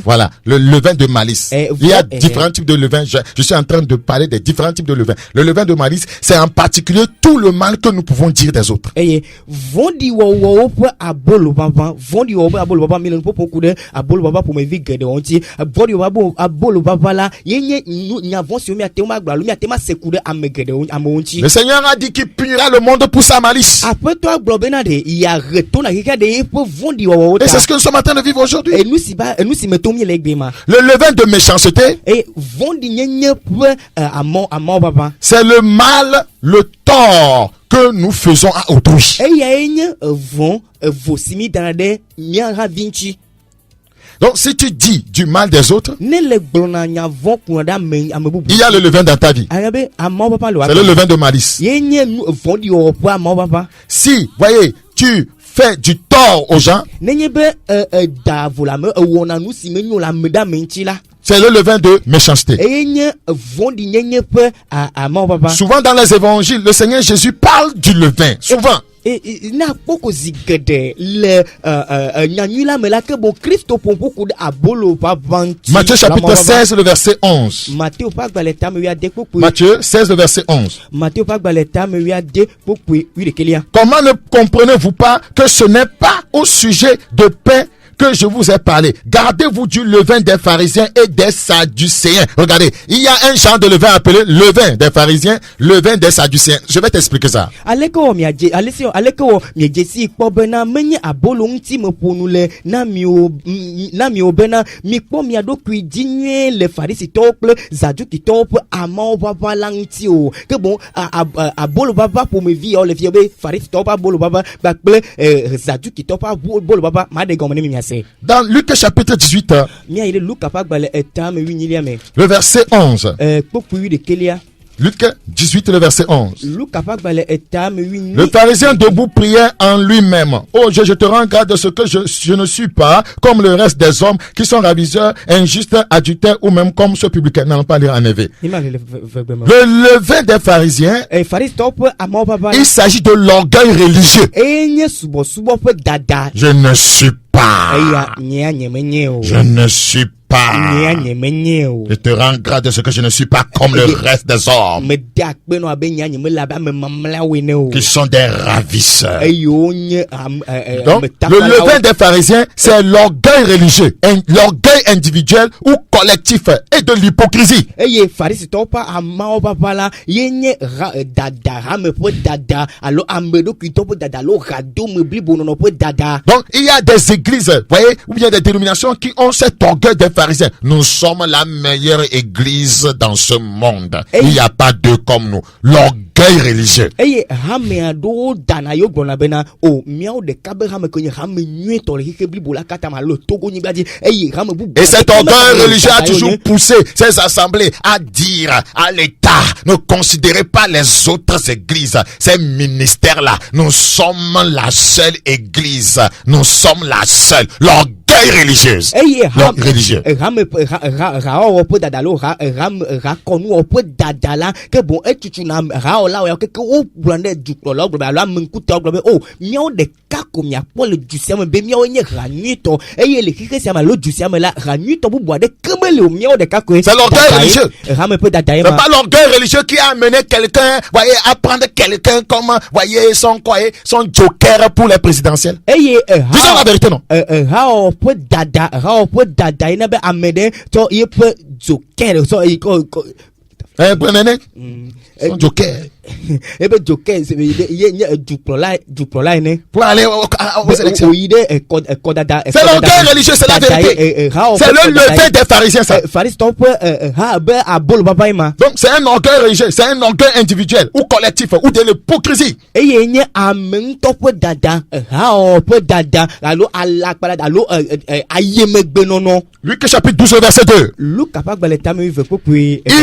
Speaker 3: Voilà, le levain de malice. Il y a différents types de levain. Je suis en train de parler des différents types de levain. Le levain de malice, c'est en particulier tout le mal que nous pouvons dire des autres. Le Seigneur a dit qu'il punira le monde pour sa malice. Et c'est ce que nous sommes en train de vivre aujourd'hui. Le levain de méchanceté, c'est le mal, le tort que nous faisons à autrui. Donc si tu dis du mal des autres, il y a le levain dans ta vie. C'est le levain de malice. Si, voyez, tu fais du tort aux gens, c'est le levain de méchanceté. Souvent dans les évangiles, le Seigneur Jésus parle du levain. Souvent. Matthieu chapitre 16, le verset 11. Matthieu 16, le verset 11. Comment ne comprenez-vous pas que ce n'est pas au sujet de pain que je vous ai parlé? Gardez-vous du levain des pharisiens et des sadducéens. Regardez, il y a un genre de levain appelé levain des pharisiens, levain des sadducéens. Je vais t'expliquer ça. Dans Luc chapitre 18, le verset 11. Luc 18, le verset 11. Le pharisien debout priait en lui-même: oh, je te rends grâce de ce que je ne suis pas comme le reste des hommes qui sont raviseurs, injustes, adultères ou même comme ce publicain. N'allons pas lire en éveil. Le levain des pharisiens, il s'agit de l'orgueil religieux. Je ne suis pas. Je ne suis pas. Je te rends grâce de ce que je ne suis pas comme le reste des hommes qui sont des ravisseurs. Donc, le levain des pharisiens, c'est l'orgueil religieux, l'orgueil individuel ou collectif et de l'hypocrisie. Donc, il y a des églises, voyez, ou bien des dénominations qui ont cet orgueil des pharisiens. Nous sommes la meilleure église dans ce monde. Il n'y a pas deux comme nous. L'orgueil religieux. Et cet orgueil religieux a toujours poussé ces assemblées à dire à l'État: ne considérez pas les autres églises, ces ministères-là. Nous sommes la seule église. Nous sommes la seule. L'orgueil religieuse. Religieux. C'est l'orgueil religieux. C'est pas l'orgueil religieux qui a amené quelqu'un, voyez, à prendre quelqu'un comme, voyez, son joker pour les présidentielles. Disons la vérité, non? Son joker.
Speaker 5: Ebe joker c'est pour aller
Speaker 3: aux élections. C'est l'orgueil religieux, c'est la vérité. C'est le levain des pharisiens, ça. Donc c'est un orgueil religieux, c'est un orgueil individuel ou collectif ou de l'hypocrisie. Luc chapitre 12 verset 2. Il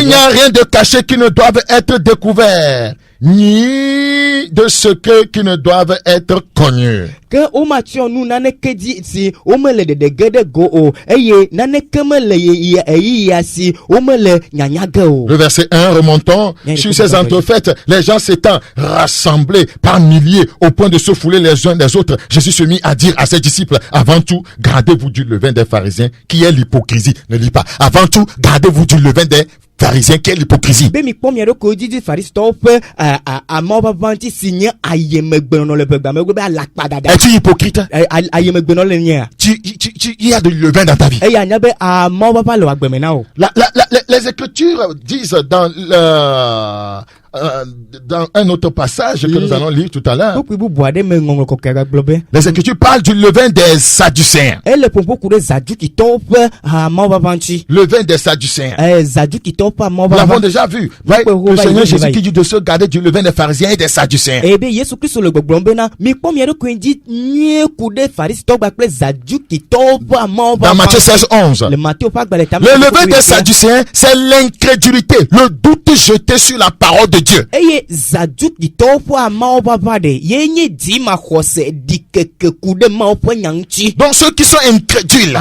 Speaker 3: n'y a rien de caché qui ne doive être découvert, ni de secrets qui ne doivent être connus.
Speaker 4: Que o matio nu nane kedi si o mele de gede go o eye nane kemele ye si o mele nyanyaga o.
Speaker 3: Le verset 1, remontons. Sur ces entrefaites, les gens s'étant rassemblés par milliers au point de se fouler les uns des autres, Jésus se mit à dire à ses disciples, avant tout, gardez-vous du levain des pharisiens, qui est l'hypocrisie. Ne lis pas. Avant tout, gardez-vous du levain des pharisien, quelle hypocrisie.
Speaker 4: Be mi pomiero ko didi pharistop a moba banti signé ayemegbe no le begba me be alakpada da.
Speaker 3: Es-tu hypocrite?
Speaker 4: Ayemegbe no le nia.
Speaker 3: Il y a du levain dans ta vie.
Speaker 4: E ya nya be a moba pa lo agbeme na o.
Speaker 3: Les écritures disent dans un autre passage que nous allons lire tout à l'heure. Les écritures parlent du levain des Sadducéens. Levain des Sadducéens. Nous l'avons déjà vu. Le Seigneur Jésus qui dit de se garder du levain des pharisiens et des Sadducéens. Dans Matthieu 16, 11. Le levain des Sadducéens, c'est l'incrédulité, le doute jeté sur la parole de Dieu. Donc ceux qui sont incrédules,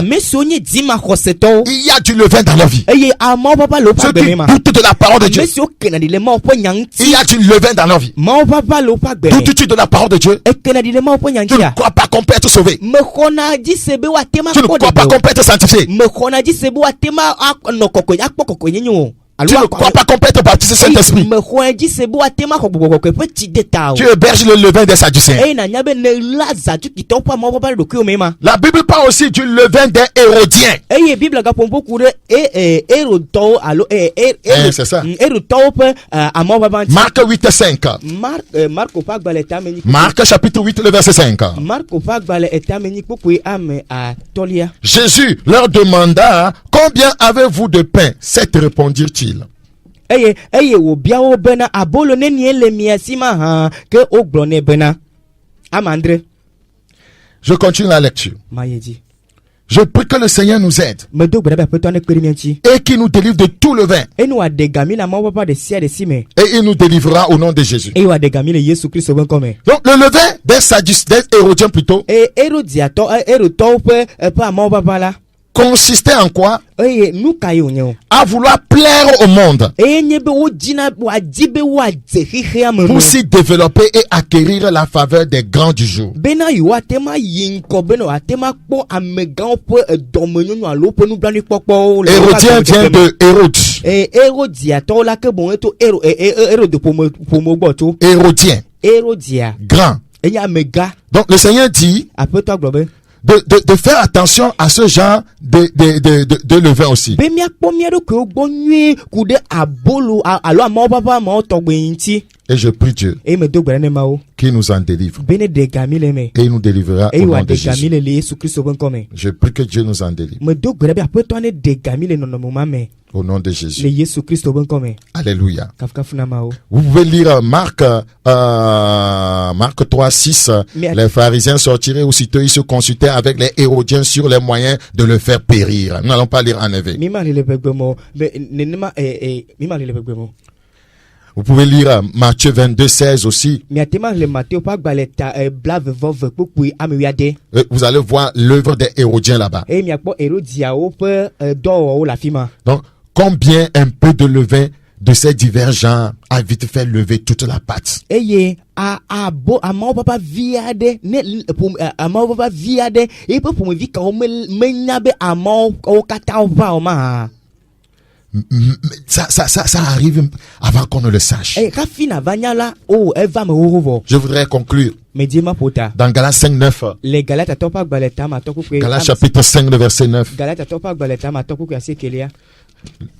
Speaker 3: il y a du levain dans leur vie. Ceux qui doutent de la parole de Dieu, il y a du levain dans leur vie. Doutes-tu de la parole de Dieu? Tu ne crois pas qu'on peut être sauvé. Tu ne crois pas qu'on peut être sanctifié. Tu ne crois pas qu'on peut être baptisé Saint-Esprit. Tu héberges le levain des Sadducéens. La Bible parle aussi du levain des Hérodiens. C'est ça. Marc 8, 5. Marc chapitre 8, le verset 5. Jésus leur demanda, combien avez-vous de pain? 7 répondirent-ils. Je continue la lecture. Je prie que le Seigneur nous aide et qu'il nous délivre de tout levain. Et il nous délivrera au nom de Jésus. Donc le levain des Sadducéens, des Hérodiens plutôt, consistait en quoi? À vouloir plaire au monde pour s'y développer et acquérir la faveur des grands du jour. Hérodien vient de Hérode. Hérodien. Grand. Donc le Seigneur dit de faire attention à ce genre de levain aussi. Et je prie Dieu qu'il nous en délivre. Et il nous délivrera au nom de Jésus. Je prie que Dieu nous en délivre. Au nom de Jésus. Alléluia. Vous pouvez lire Marc 3, 6. Les pharisiens sortiraient aussitôt, ils se consultaient avec les Hérodiens sur les moyens de le faire périr. Nous n'allons pas lire en éveil. Vous pouvez lire Matthieu 22, 16 aussi. Vous allez voir l'œuvre des Hérodiens là-bas. Donc, combien un peu de levain de ces divers genres a vite fait lever toute la pâte. Ça arrive avant qu'on ne le sache. Je voudrais conclure dans Galates 5, 9. Galates chapitre 5, le verset 9.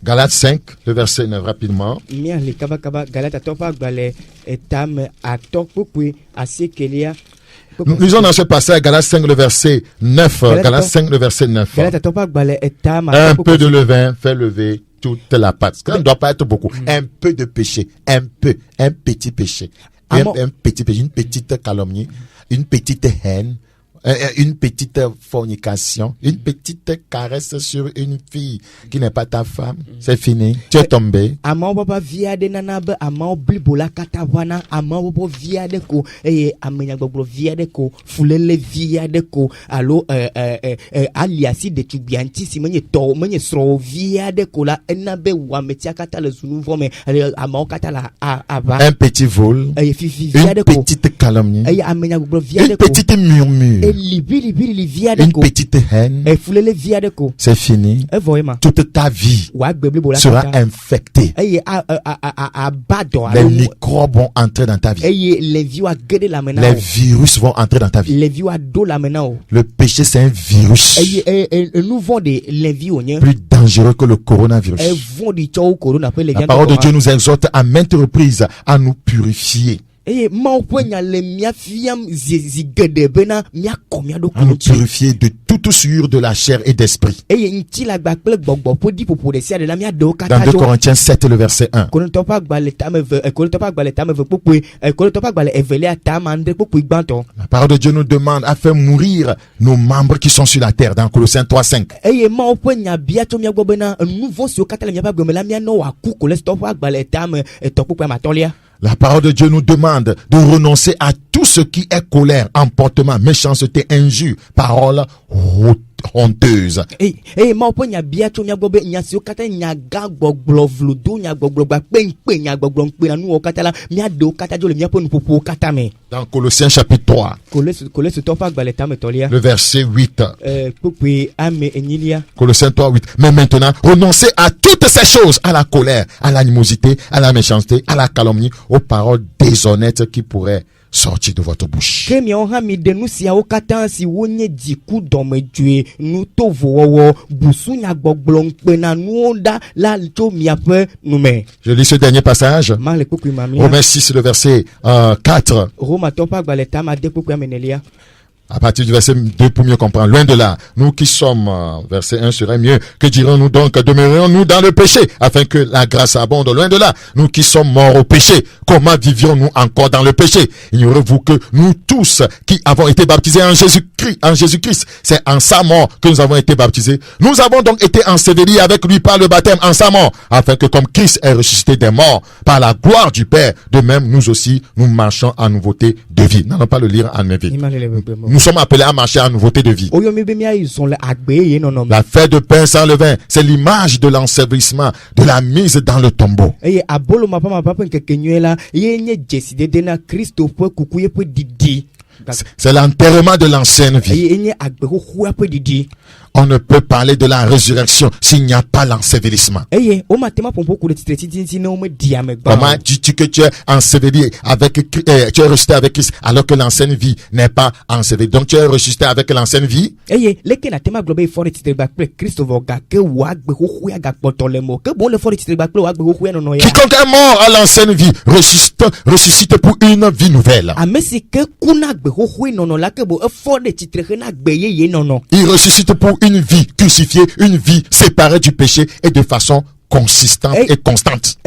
Speaker 3: Galates 5, le verset 9, rapidement. Nous lisons dans ce passage Galates 5, le verset 9. Galates 5, le verset 9. Un peu de levain fait lever toute la pâte. Ça ne doit pas être beaucoup. Un peu de péché. Un petit péché. Un petit péché, une petite calomnie, une petite haine. une petite fornication, une petite caresse sur une fille qui n'est pas ta femme, c'est fini. Tu es tombé.
Speaker 5: Ama baba via de nanabe ama blibola katawana ama bobo via de ko amenya gbogbo via de ko fulele via de ko alo aliasi de tubianti si menye sro via de ko la enabe wa metia kata le sunu vome ama kata la ava.
Speaker 3: Un petit vol, une petite calomnie, une petite murmure, une petite haine, c'est fini. Toute ta vie sera infectée. Les microbes vont entrer dans ta vie. Les virus vont entrer dans ta vie. Le péché, c'est un virus plus dangereux que le coronavirus. La parole de Dieu nous exhorte à maintes reprises à nous purifier. À nous purifier de toute souillure de la chair et d'esprit. Dans 2 Corinthiens 7, le verset 1. La parole de Dieu nous demande à faire mourir nos membres qui sont sur la terre. Dans Colossiens 3, 5. La parole de Dieu nous demande de renoncer à tout ce qui est colère, emportement, méchanceté, injure, parole honteuse. Dans Colossiens chapitre 3, le verset 8. Colossiens 3, 8. Mais maintenant, renoncez à toutes ces choses, à la colère, à l'animosité, à la méchanceté, à la calomnie, aux paroles déshonnêtes qui pourraient sortir de votre bouche. Je lis ce dernier passage. Romains 6, le verset 4. À partir du verset 2 pour mieux comprendre. Loin de là, nous qui sommes, verset 1 serait mieux. Que dirons-nous donc? Demeurons-nous dans le péché afin que la grâce abonde? Loin de là, nous qui sommes morts au péché, comment vivions-nous encore dans le péché? Ignorez-vous que nous tous qui avons été baptisés en Jésus-Christ, c'est en sa mort que nous avons été baptisés. Nous avons donc été ensevelis avec lui par le baptême en sa mort, afin que comme Christ est ressuscité des morts par la gloire du Père, de même nous aussi, nous marchons en nouveauté de vie. N'allons pas le lire en mes vies. Nous sommes appelés à marcher en nouveauté de vie. La fête de pain sans levain, c'est l'image de l'ensevelissement, de la mise dans le tombeau. C'est l'enterrement de l'ancienne vie. On ne peut parler de la résurrection s'il n'y a pas l'ensevelissement. Comment dis-tu que tu es enseveli avec tu es ressuscité avec Christ alors que l'ancienne vie n'est pas ensevelie? Donc tu es ressuscité avec l'ancienne vie. Quiconque est mort à l'ancienne vie ressuscite pour une vie nouvelle. Il ressuscite pour une vie crucifiée, une vie séparée du péché et de façon consistante et constante.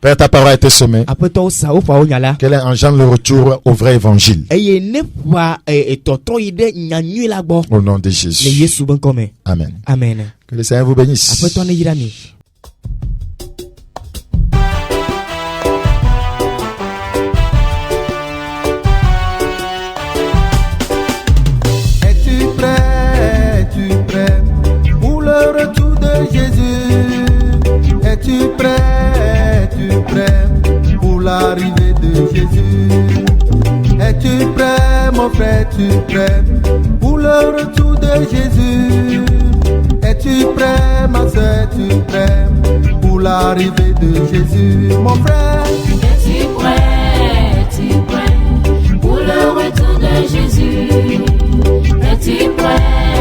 Speaker 3: Père, ta parole a été semée. Qu'elle engendre le retour au vrai évangile. Au nom de Jésus. Amen.
Speaker 5: Amen.
Speaker 3: Que le Seigneur vous bénisse.
Speaker 1: Es-tu prêt pour l'arrivée de Jésus? Es-tu prêt, mon frère? Es-tu prêt pour le retour de Jésus? Es-tu prêt, ma soeur? Es-tu prêt pour l'arrivée de Jésus, mon frère?
Speaker 2: Es-tu prêt pour le retour de Jésus? Es-tu prêt?